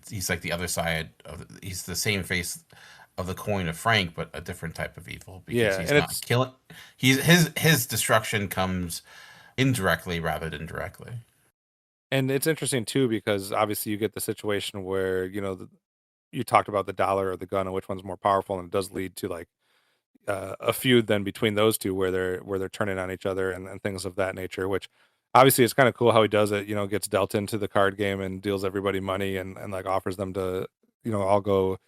he's like the other side he's the same face of the coin of Frank, but a different type of evil because Yeah, he's and not killing. His destruction comes indirectly rather than directly. it's interesting too because obviously you get the situation where you talked about the dollar or the gun and which one's more powerful, and it does lead to like a feud then between those two where they're turning on each other and things of that nature. Which obviously is kind of cool how he does it. Gets dealt into the card game and deals everybody money and like offers them to all go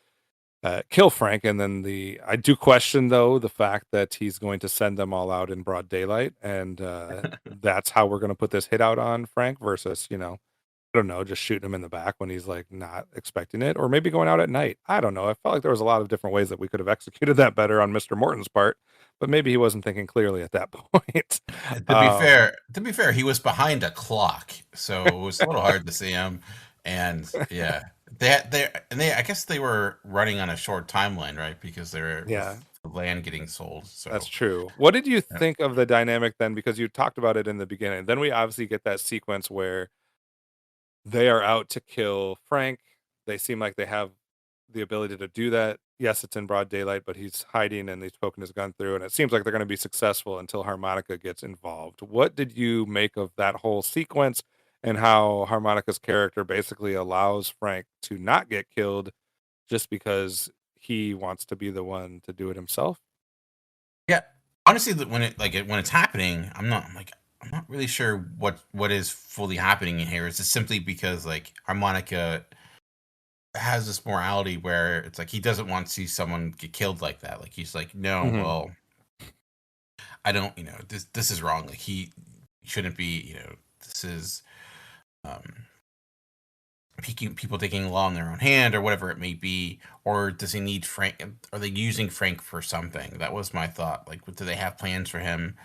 kill Frank. And then I do question though the fact that he's going to send them all out in broad daylight, and that's how we're going to put this hit out on Frank versus I don't know, just shooting him in the back when he's like not expecting it, or maybe going out at night. I don't know. I felt like there was a lot of different ways that we could have executed that better on Mr. Morton's part, but maybe he wasn't thinking clearly at that point. To be fair, he was behind a clock, so it was a little hard to see him. And yeah, I guess they were running on a short timeline, right? Because they're Yeah, with the land getting sold. that's So true. What did you yeah. think of the dynamic then? Because you talked about it in the beginning. Then we obviously get that sequence where they are out to kill Frank. They seem like they have the ability to do that. Yes, it's in broad daylight, but he's hiding and he's poking his gun through, and it seems like they're going to be successful until Harmonica gets involved. What did you make of that whole sequence and how Harmonica's character basically allows Frank to not get killed just because he wants to be the one to do it himself? Yeah, honestly, when it's happening, I'm not really sure what is fully happening in here. Is it simply because like Harmonica has this morality where it's like he doesn't want to see someone get killed like that. Like he's like, no, Hmm. well, I don't, this is wrong. Like he shouldn't be, this is um people taking the law in their own hand or whatever it may be. Or does he need Frank? Are they using Frank for something? That was my thought. Like, do they have plans for him?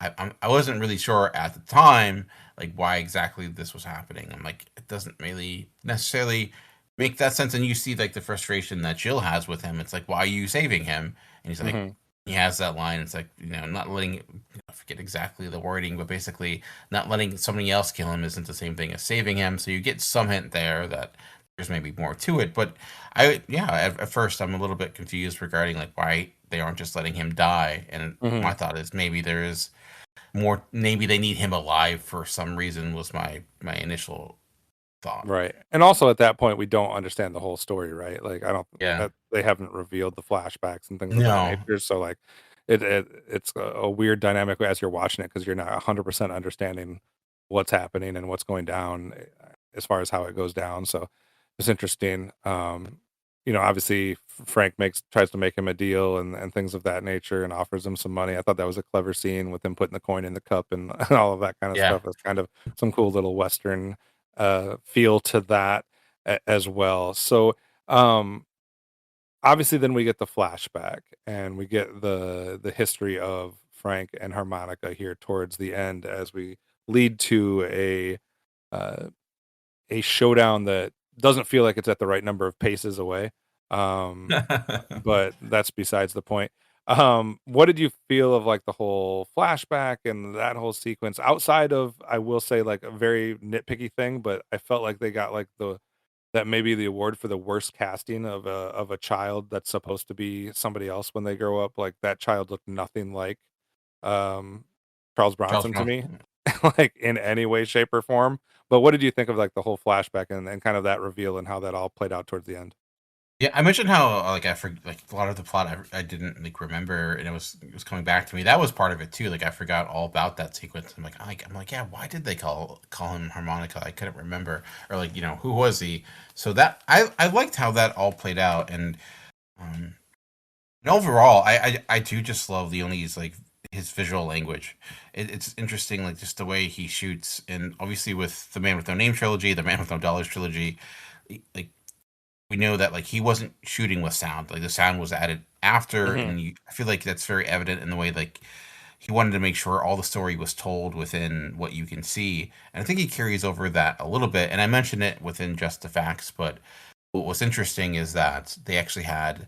I wasn't really sure at the time, like why exactly this was happening. I'm like, it doesn't really necessarily make that sense. And you see like the frustration that Jill has with him. It's like, why are you saving him? And he's like, Hmm. he has that line. It's like, not letting, I forget exactly the wording, but basically not letting somebody else kill him isn't the same thing as saving him. So you get some hint there that there's maybe more to it. But at first I'm a little bit confused regarding like why they aren't just letting him die. And my Hmm. thought is maybe there is more, maybe they need him alive for some reason was my initial thought. Right. And also at that point we don't understand the whole story, right? Like I don't Yeah. that they haven't revealed the flashbacks and things of that No. nature. So like it's a weird dynamic as you're watching it because you're not 100% understanding what's happening and what's going down as far as how it goes down. So it's interesting. obviously Frank tries to make him a deal and things of that nature and offers him some money. I thought that was a clever scene with him putting the coin in the cup and, and all of that kind of Yeah. stuff. It's kind of some cool little Western feel to that as well. So obviously then we get the flashback and we get the history of Frank and harmonica here towards the end as we lead to uh, a showdown that doesn't feel like it's at the right number of paces away. But that's besides the point. What did you feel of like the whole flashback and that whole sequence outside of, I will say, like a very nitpicky thing, but I felt like they got like that maybe the award for the worst casting of a child that's supposed to be somebody else when they grow up. Like that child looked nothing like um Charles Charles Bronson to me, Bronson. like in any way, shape, or form. But what did you think of like the whole flashback and kind of that reveal and how that all played out towards the end? Yeah, I mentioned how like I forgot like a lot of the plot I didn't like remember, and it was coming back to me. That was part of it too. Like I forgot all about that sequence. I'm like, yeah, why did they call him harmonica? I couldn't remember, or like who was he? So that I liked how that all played out, um, and overall I do just love Leone's like his visual language. It's interesting, like just the way he shoots, and obviously with the Man with No Name trilogy, the Man with No Dollars trilogy, like we know that like he wasn't shooting with sound. Like the sound was added after, Hmm. and I feel like that's very evident in the way like he wanted to make sure all the story was told within what you can see. And I think he carries over that a little bit. And I mentioned it within Just the Facts, but what was interesting is that they actually had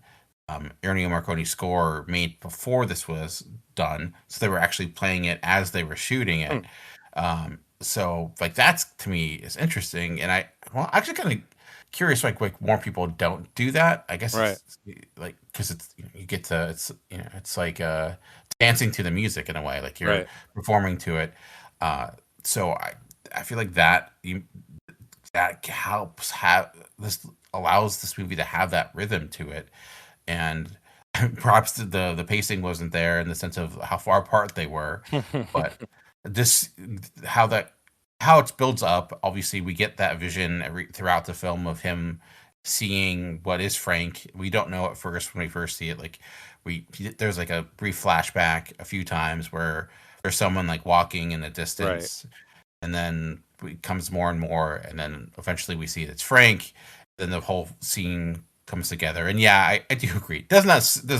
Ennio Morricone's score made before this was done, so they were actually playing it as they were shooting it. Hmm. So like that's to me is interesting, and well actually kind of curious like more people don't do that. I guess Right. it's like because it's you get to it's like dancing to the music in a way, like you're Right. performing to it. Uh, so I feel like that helps have this allows this movie to have that rhythm to it, and perhaps the pacing wasn't there in the sense of how far apart they were, but this how that how it builds up. Obviously, we get that vision throughout the film of him seeing what is Frank. We don't know at first when we first see it. Like there's like a brief flashback a few times where there's someone like walking in the Right. distance, and then it comes more and more, and then eventually we see it's Frank. Then the whole scene comes together, and yeah, I do agree. Does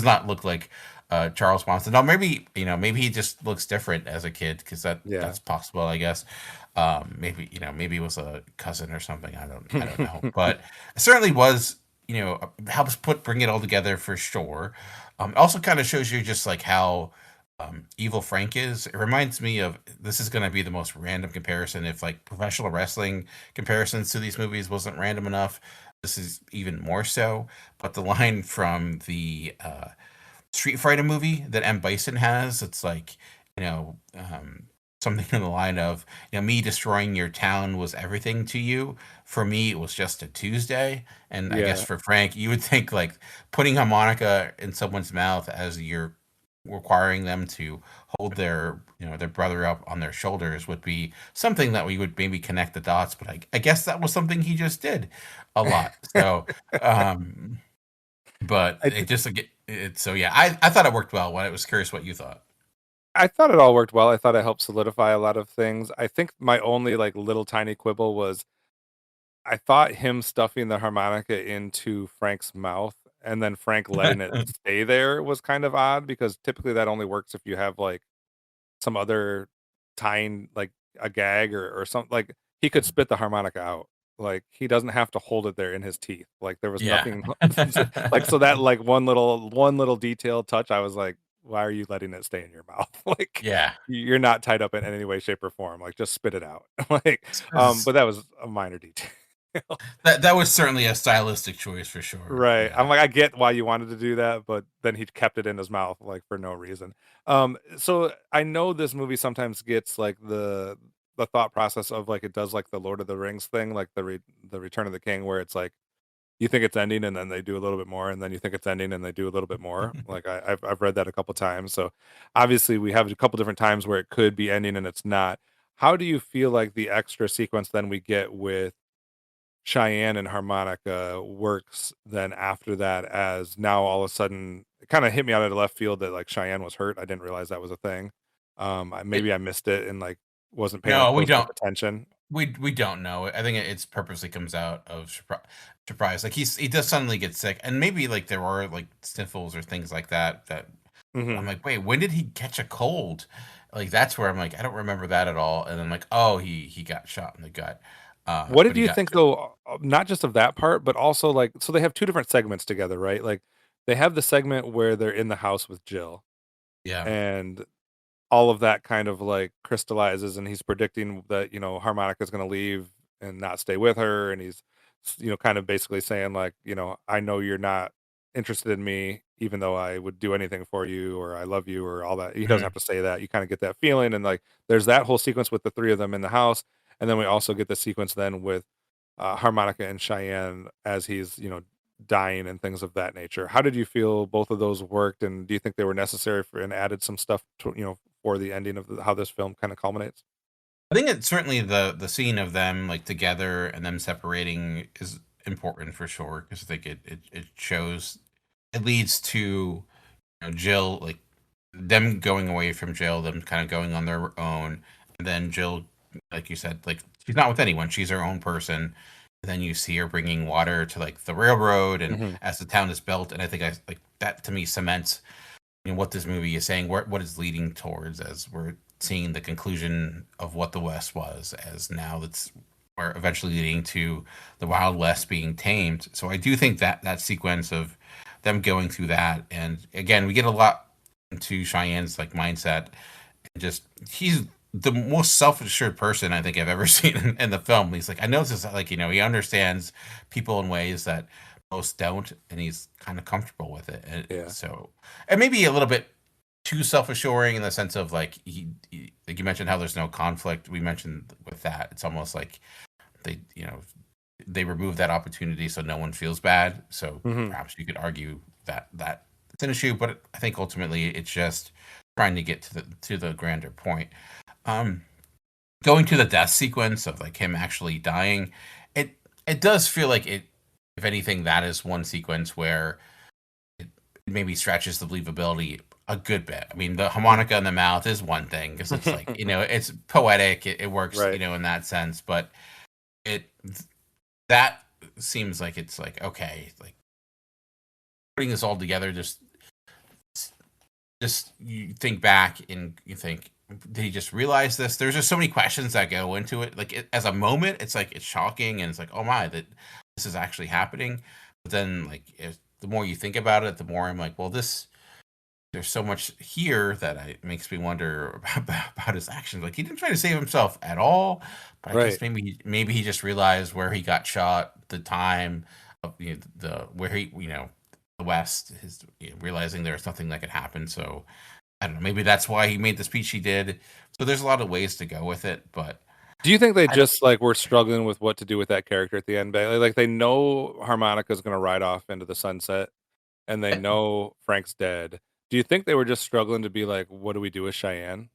not look like Charles Bronson. No, maybe maybe he just looks different as a kid because Yeah. that's possible, I guess. Maybe maybe it was a cousin or something. I don't know, but it certainly was. Helps bring it all together for sure. It also kind of shows you just like how evil Frank is. It reminds me of this is going to be the most random comparison. If like professional wrestling comparisons to these movies wasn't random enough, this is even more so. But the line from the Street Fighter movie that M. Bison has, it's like, you know, something in the line of, me destroying your town was everything to you. For me, it was just a Tuesday. And I guess Yeah. for Frank, you would think like putting harmonica in someone's mouth as you're requiring them to hold their brother up on their shoulders would be something that we would maybe connect the dots. But I guess that was something he just did a lot. So, um, but I it did. just like so yeah, I thought it worked well. I was curious what you thought. I thought it all worked well. I thought it helped solidify a lot of things. I think my only like little tiny quibble was I thought him stuffing the harmonica into Frank's mouth and then Frank letting it stay there was kind of odd because typically that only works if you have like some other tying like a gag or something. Like he could spit the harmonica out. Like he doesn't have to hold it there in his teeth. Like there was Yeah. nothing like so that like one little detail touch I was like, why are you letting it stay in your mouth? Like Yeah. you're not tied up in any way shape or form. Like just spit it out. Like Because but that was a minor detail. that was certainly a stylistic choice for sure. Right. Yeah. I'm like, I get why you wanted to do that, but then he kept it in his mouth like for no reason. So I know this movie sometimes gets like the thought process of like it does like the Lord of the Rings thing, like the Return of the King, where it's like you think it's ending and then they do a little bit more, and then you think it's ending and they do a little bit more. Like I've read that a couple times. So obviously we have a couple different times where it could be ending and it's not. How do you feel like the extra sequence then we get with Cheyenne and harmonica works then after that, as now all of a sudden it kind of hit me out of the left field that like Cheyenne was hurt. I didn't realize that was a thing. It, Maybe I missed it and like wasn't paying no, we close enough don't. attention. We don't know. I think it's purposely comes out of surprise. Like he does suddenly get sick, and maybe like there are like sniffles or things like that. That I'm Mhm. like, wait, when did he catch a cold? Like that's where I'm like, I don't remember that at all. And then like, oh, he got shot in the gut. What But did he you got think though, not just of that part, but also like, so they have two different segments together, right? Like they have the segment where they're in the house with Jill, yeah. and all of that kind of like crystallizes, and he's predicting that, Harmonica's going to leave and not stay with her, and he's kind of basically saying like, I know you're not interested in me even though I would do anything for you, or I love you, or all that. He doesn't have Mhm. to say that. You kind of get that feeling, and like there's that whole sequence with the three of them in the house, and then we also get the sequence then with Harmonica and Cheyenne as he's dying and things of that nature. How did you feel both of those worked, and do you think they were necessary for and added some stuff to, for the ending of how this film kind of culminates? I think it's certainly the scene of them like together and them separating is important for sure because I think it shows it leads to Jill like them going away from Jill, them kind of going on their own, and then Jill, like you said, like she's not with anyone; she's her own person. And then you see her bringing water to like the railroad, and Hmm. as the town is built, and I think I like that to me cements what this movie is saying, what it's leading towards, as we're seeing the conclusion of what the West was, as now that's we're eventually leading to the Wild West being tamed. So I do think that that sequence of them going through that, and again, we get a lot into Cheyenne's like mindset. And just he's the most self-assured person I think I've ever seen in the film. He's like, I know this is like he understands people in ways that most don't, and he's kind of comfortable with it. And Yeah. so, and maybe a little bit too self-assuring in the sense of like like you mentioned how there's no conflict. We mentioned with that, it's almost like they they remove that opportunity so no one feels bad. So Hmm. perhaps you could argue that it's an issue, but I think ultimately it's just trying to get to the grander point. Um, Going to the death sequence of like him actually dying, it does feel like it. If anything, that is one sequence where it maybe stretches the believability a good bit. I mean, the harmonica in the mouth is one thing because it's like it's poetic, it works, Right. in that sense, but it that seems like it's like okay, like putting this all together, just you think back and you think, did he just realize this? There's just so many questions that go into it. Like as a moment, it's like it's shocking and it's like, oh my, that this is actually happening. But then like the more you think about it, the more I'm like, well, this there's so much here that makes me wonder about his actions. Like he didn't try to save himself at all, but I Right. guess maybe he just realized where he got shot, the time of the where he the West, his realizing there was nothing that could happen. So I don't know. Maybe that's why he made the speech he did. So there's a lot of ways to go with it, but Do you think they I don't. just like were struggling with what to do with that character at the end? Bailey? Like they know Harmonica's going to ride off into the sunset, and they know Frank's dead. Do you think they were just struggling to be like, what do we do with Cheyenne?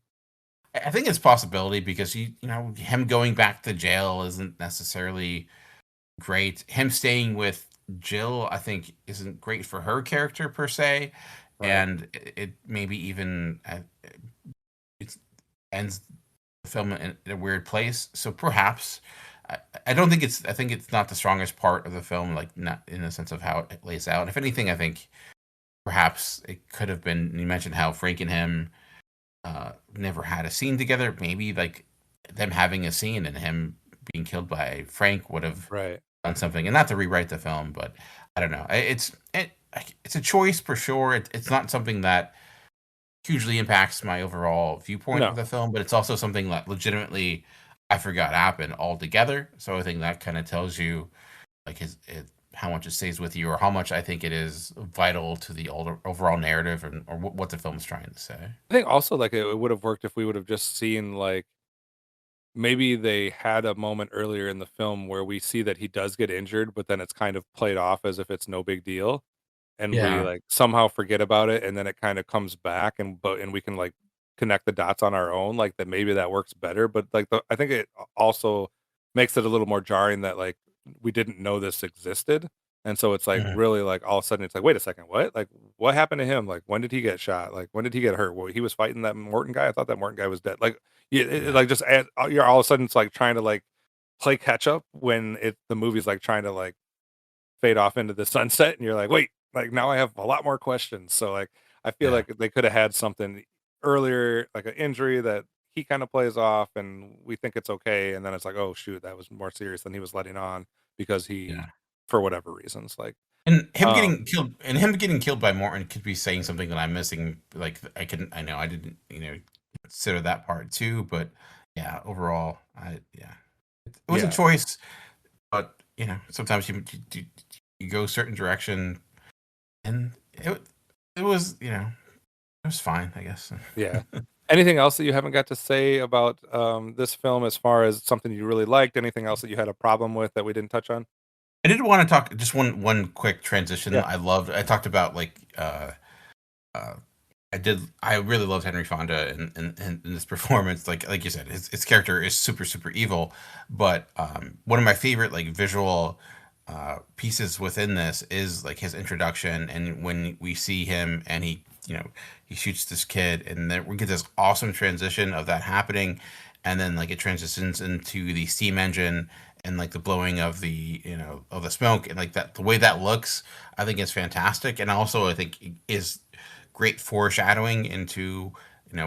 I think it's a possibility because him going back to jail isn't necessarily great. Him staying with Jill, I think, isn't great for her character per se, Right. and it maybe even it ends the film in a weird place. So perhaps I, I don't think it's. I think it's not the strongest part of the film, like not in the sense of how it lays out. If anything, I think perhaps it could have been. You mentioned how Frank and him never had a scene together. Maybe like them having a scene and him being killed by Frank would have Right. done something, and not to rewrite the film, but I don't know. It's a choice for sure. It's not something that hugely impacts my overall viewpoint of No. the film, but it's also something that legitimately I forgot happened altogether. So I think that kind of tells you like how much it stays with you, or how much I think it is vital to the overall narrative and or what the film's trying to say. I think also like it would have worked if we would have just seen like maybe they had a moment earlier in the film where we see that he does get injured, but then it's kind of played off as if it's no big deal, and we Yeah. like somehow forget about it, and then it kind of comes back, and we can like connect the dots on our own, like that maybe that works better. But like I think it also makes it a little more jarring that like we didn't know this existed. And so it's like Mhm. really like all of a sudden it's like, wait a second, what? Like what happened to him? Like when did he get shot? Like when did he get hurt? Well, he was fighting that Morton guy. I thought that Morton guy was dead. Like Yeah. like just you're all of a sudden it's like trying to like play catch up when the movie's like trying to like fade off into the sunset, and you're like, wait, like now I have a lot more questions. So like I feel Yeah. like they could have had something earlier, like an injury that he kind of plays off, and we think it's okay, and then it's like, oh shoot, that was more serious than he was letting on because he, Yeah. for whatever reasons, like And him um getting killed by Morton could be saying something that I'm missing. Like I know I didn't, consider that part too, but yeah, overall, it was a yeah choice, but sometimes you go a certain direction, and it was it was fine, I guess. yeah. Anything else that you haven't got to say about this film as far as something you really liked? Anything else that you had a problem with that we didn't touch on? I did want to talk just one quick transition. Yeah. I talked about uh I really loved Henry Fonda in this performance. Like you said, his character is super super evil, but one of my favorite like visual pieces within this is like his introduction, and when we see him and he shoots this kid, and then we get this awesome transition of that happening, and then like it transitions into the steam engine and like the blowing of the of the smoke, and like that the way that looks, I think is fantastic, and also I think is great foreshadowing into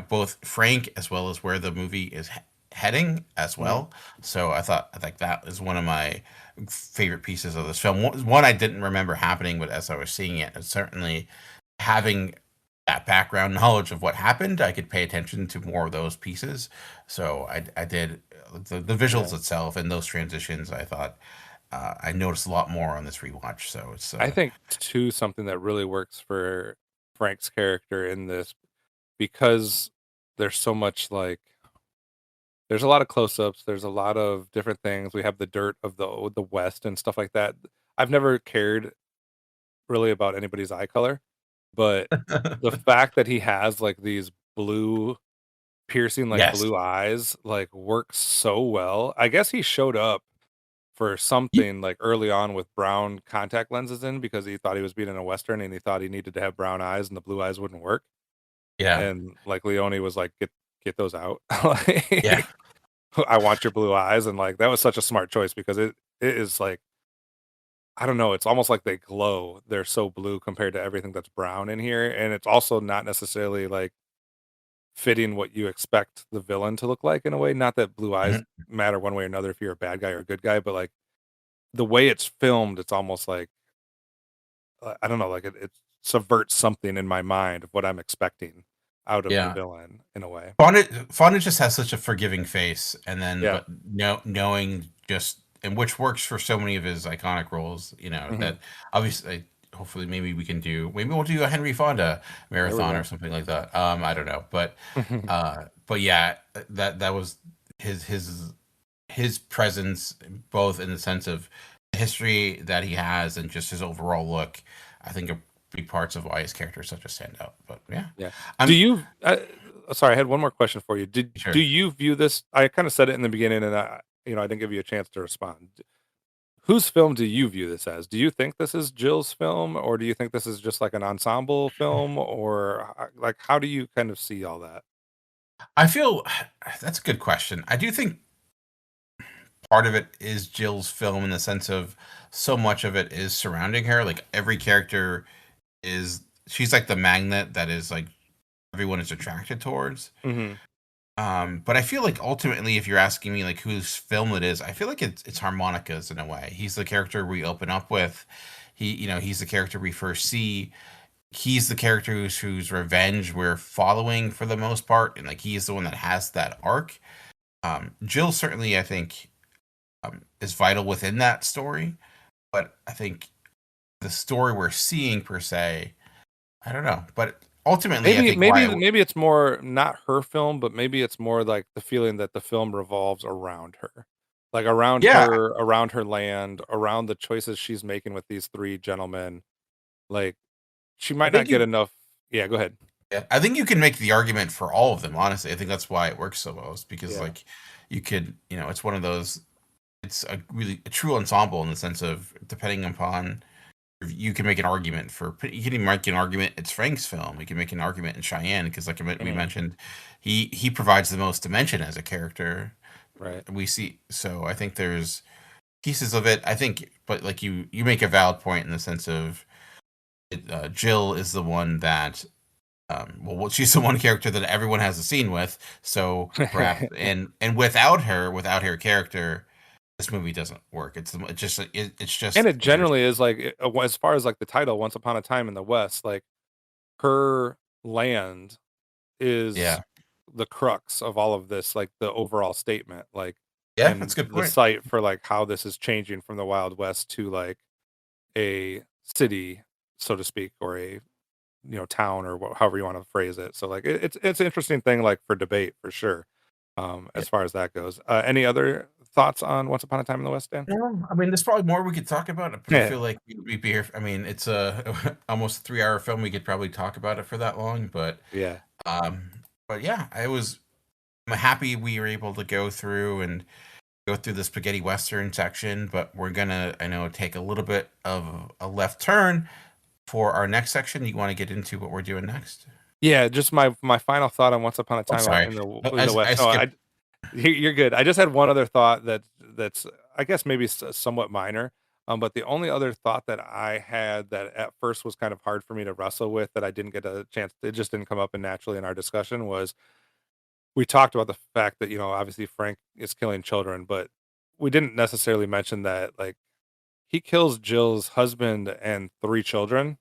both Frank as well as where the movie is heading as Mhm. well. So I think that is one of my favorite pieces of this film. One I didn't remember happening, but as I was seeing it, it's certainly having that background knowledge of what happened, I could pay attention to more of those pieces. So I did the visuals Yeah. itself and those transitions. I thought I noticed a lot more on this rewatch. So it's I think too something that really works for Frank's character in this, because there's so much like there's a lot of close-ups, there's a lot of different things. We have the dirt of the West and stuff like that. I've never cared really about anybody's eye color, but the fact that he has like these blue piercing like yes. blue eyes like works so well. I guess he showed up for Ye- something like early on with brown contact lenses in because he thought he was being in a Western and he thought he needed to have brown eyes and the blue eyes wouldn't work. Yeah. And like Leone was like, get those out. Yeah. Like, I want your blue eyes. And like that was such a smart choice because it is like I don't know, it's almost like they glow. They're so blue compared to everything that's brown in here. And it's also not necessarily like fitting what you expect the villain to look like in a way. Not that blue eyes Mhm. matter one way or another if you're a bad guy or a good guy, but like the way it's filmed, it's almost like I don't know, like it subverts something in my mind of what I'm expecting out of the Yeah. villain in a way. Fonda just has such a forgiving face, and then Yeah. but knowing just and which works for so many of his iconic roles. Mhm. That obviously, hopefully, maybe we'll do a Henry Fonda There we marathon or go. something like that. I don't know, but yeah, that was his presence, both in the sense of the history that he has and just his overall look. I think are big parts of why his character is such a standout. But yeah, Yeah. Do I'm you sorry, I had one more question for you. Do sure. you view this I kinda said it in the beginning and I didn't give you a chance to respond. Whose film do you view this as? Do you think this is Jill's film, or do you think this is just like an ensemble film, or like how do you kind of see all that? I feel that's a good question. I do think part of it is Jill's film in the sense of so much of it is surrounding her. Like every character is she's like the magnet that is like everyone is attracted towards. Mhm. But I feel like ultimately, if you're asking me like whose film it is, I feel like it's harmonicas in a way. He's the character we open up with. He's the character we first see. He's the character whose revenge we're following for the most part, and like he is the one that has that arc. Jill certainly, I think, is vital within that story, but I think the story we're seeing per se, I don't know. But ultimately, I Maybe think why maybe it's more not her film, but maybe it's more like the feeling that the film revolves around her. Like yeah, around her land, around the choices she's making with these 3 gentlemen. Like, she I might not think get you enough. Yeah, go ahead. yeah, I think you can make the argument for all of them. Honestly, I think that's why it works so well. Is because Yeah. like you could, it's one of those. it's a true ensemble in the sense of depending upon you can make an argument for you can even make an argument it's Frank's film. You can make an argument in Cheyenne because like we mentioned, he provides the most dimension as a character. Right. We see so I think there's pieces of it. I think, but like you make a valid point in the sense of Jill is the one that well, she's the one character that everyone has a scene with. So perhaps and without her character, this movie doesn't work. It's just and it generally is like as far as like the title, Once Upon a Time in the West, like her land is the crux of all of this, like the overall statement, like and that's a good the point. site for like how this is changing from the Wild West to like a city, so to speak, or a town or however you want to phrase it. So like it's an interesting thing like for debate for sure. As far as that goes, any other thoughts on Once Upon a Time in the West, Dan? No, I mean there's probably more we could talk about. But I feel like we'd be here. I mean, it's a almost a 3-hour film. We could probably talk about it for that long. But yeah, I'm happy we were able to go through the spaghetti western section. But we're gonna, I know, take a little bit of a left turn for our next section. You want to get into what we're doing next? Yeah, just my final thought on Once Upon a Time in the West. You're good. I just had one other thought that's I guess maybe somewhat minor. But the only other thought that I had that at first was kind of hard for me to wrestle with that I didn't get a chance, it just didn't come up naturally in our discussion was we talked about the fact that, obviously Frank is killing children, but we didn't necessarily mention that like he kills Jill's husband and 3 children.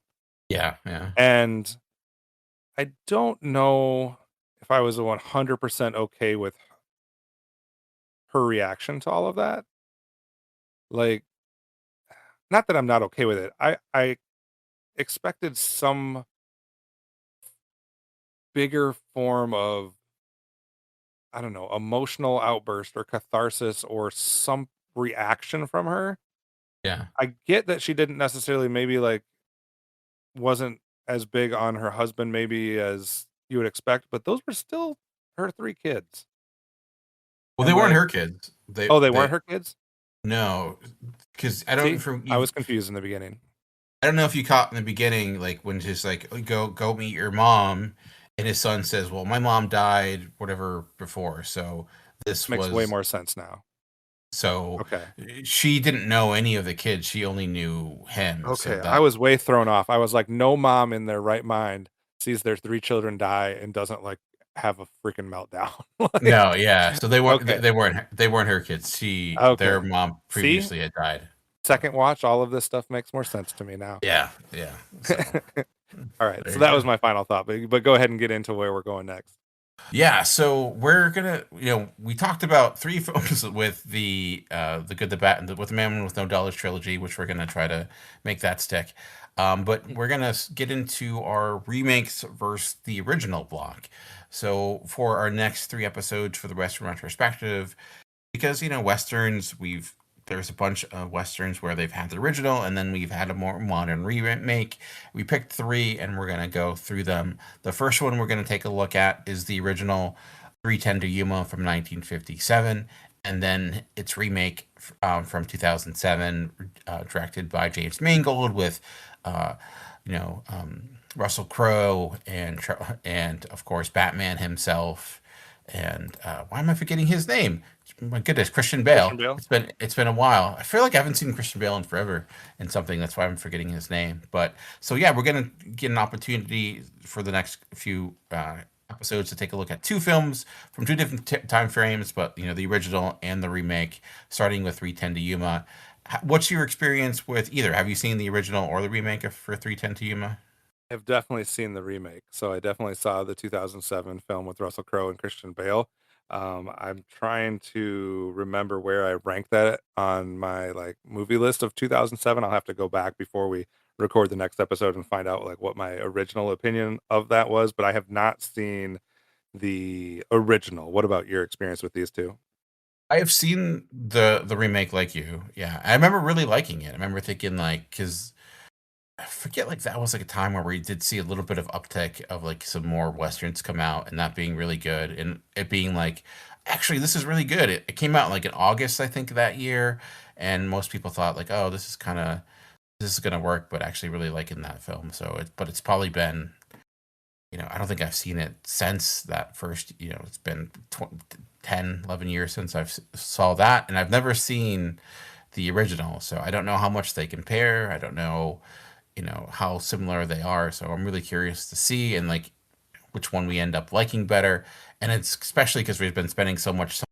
Yeah. And I don't know if I was 100% okay with her reaction to all of that. Like, not that I'm not okay with it. I expected some bigger form of, I don't know, emotional outburst or catharsis or some reaction from her. Yeah. I get that she didn't necessarily maybe like wasn't as big on her husband maybe as you would expect, but those were still her 3 kids. Well, they weren't her kids. They weren't her kids? No, because I was confused in the beginning. I don't know if you caught in the beginning, like when she's like, go meet your mom, and his son says, well, my mom died, whatever, before, so this makes way more sense now. So okay, she didn't know any of the kids; she only knew him. Okay, I was way thrown off. I was like, no mom in their right mind sees their 3 children die and doesn't like have a freaking meltdown. Like, no, yeah. So they weren't. Okay. They weren't her kids. Their mom previously had died. Second watch, all of this stuff makes more sense to me now. Yeah. So, all right, so that was my final thought. But go ahead and get into where we're going next. Yeah, so we're gonna, we talked about 3 films with the Good, the Bad, and with the Man with No Dollars trilogy, which we're gonna try to make that stick. But we're gonna get into our remakes versus the original block. So for our next 3 episodes for the Western Retrospective, because westerns, there's a bunch of westerns where they've had the original and then we've had a more modern remake. We picked 3 and we're going to go through them. The first one we're going to take a look at is the original 3:10 to Yuma from 1957, and then its remake from 2007, directed by James Mangold with Russell Crowe and of course Batman himself. And why am I forgetting his name? My goodness, Christian Bale. It's been a while. I feel like I haven't seen Christian Bale in forever in something. That's why I'm forgetting his name. But so yeah, we're gonna get an opportunity for the next few episodes to take a look at 2 films from 2 different time frames, but the original and the remake, starting with 3:10 to Yuma. What's your experience with either? Have you seen the original or the remake for 3:10 to Yuma? I've definitely seen the remake. So I definitely saw the 2007 film with Russell Crowe and Christian Bale. I'm trying to remember where I ranked that on my like movie list of 2007. I'll have to go back before we record the next episode and find out like what my original opinion of that was, but I have not seen the original. What about your experience with these 2? I have seen the remake like you. Yeah. I remember really liking it. I remember thinking like, because I forget, like that was like a time where we did see a little bit of uptick of like some more westerns come out and that being really good and it being like actually, this is really good. It came out like in August, I think, that year, and most people thought like, oh, this is gonna work, but actually really liking that film. So, but it's probably been, I don't think I've seen it since that first. It's been 10, 11 years since I've saw that, and I've never seen the original, so I don't know how much they compare. I don't know, how similar they are. So I'm really curious to see and like which one we end up liking better. And it's especially because we've been spending so much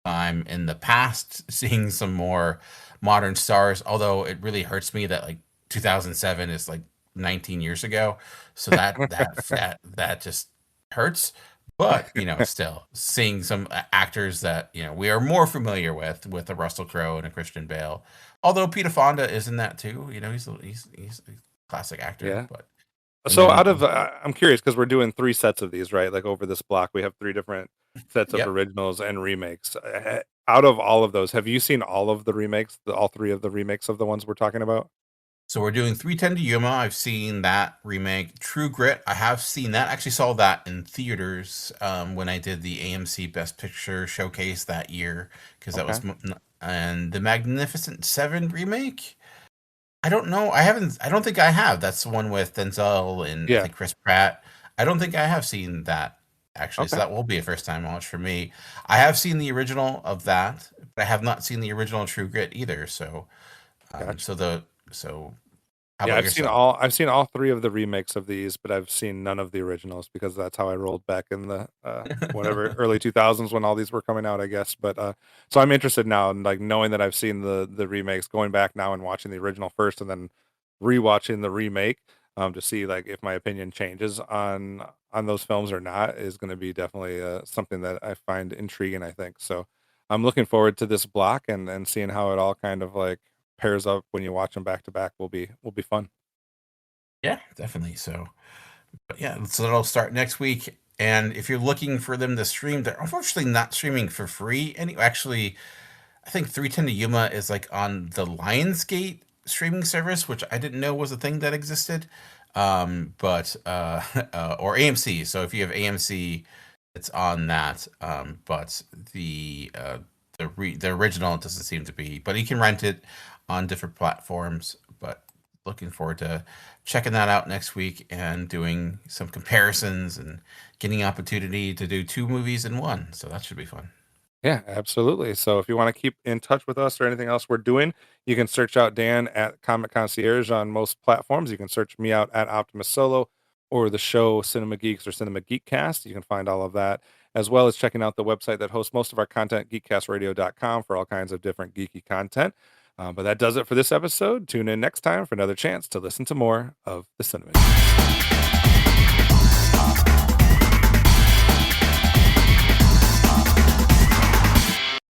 time in the past seeing some more modern stars. Although it really hurts me that like 2007 is like 19 years ago, so that just hurts. But still seeing some actors that we are more familiar with a Russell Crowe and a Christian Bale. Although Peter Fonda is in that too. He's a classic actor. Yeah. But So then, out of I'm curious because we're doing 3 sets of these, right? Like over this block, we have 3 different sets of yep. originals and remakes. Out of all of those, have you seen all of the remakes, all 3 of the remakes of the ones we're talking about? So we're doing 310 to Yuma. I've seen that remake. True Grit, I have seen that. Actually saw that in theaters when I did the AMC Best Picture showcase that year because that Okay. was and the Magnificent Seven remake. I don't know. I haven't. I don't think I have. That's the one with Denzel and I Yeah. think Chris Pratt. I don't think I have seen that actually. So Okay. that will be a first time watch for me. I have seen the original of that, but I have not seen the original True Grit either. So, Gotcha. so how Yeah, about yourself? I've seen all 3 of the remakes of these, but I've seen none of the originals because that's how I rolled back in the whatever early 2000s when all these were coming out, I guess. But so I'm interested now in like knowing that I've seen the remakes, going back now and watching the original first and then rewatching the remake to see like if my opinion changes on those films or not is going to be definitely something that I find intriguing, I think. So I'm looking forward to this block and seeing how it all kind of like pairs up when you watch them back to back will be fun. Yeah, definitely. So, but yeah, so that'll start next week. And if you're looking for them to stream, they're unfortunately not streaming for free. Actually, I think 310 to Yuma is like on the Lionsgate streaming service, which I didn't know was a thing that existed. But or AMC. So if you have AMC, it's on that. But the original doesn't seem to be. But you can rent it on different platforms. But looking forward to checking that out next week and doing some comparisons and getting opportunity to do 2 movies in one. So that should be fun. Yeah, absolutely. So if you want to keep in touch with us or anything else we're doing, you can search out Dan at Comic Concierge on most platforms. You can search me out at Optimus Solo or the show Cinema Geeks or Cinema Geekcast. You can find all of that, as well as checking out the website that hosts most of our content, geekcastradio.com, for all kinds of different geeky content. But that does it for this episode. Tune in next time for another chance to listen to more of the Cinema Geeks.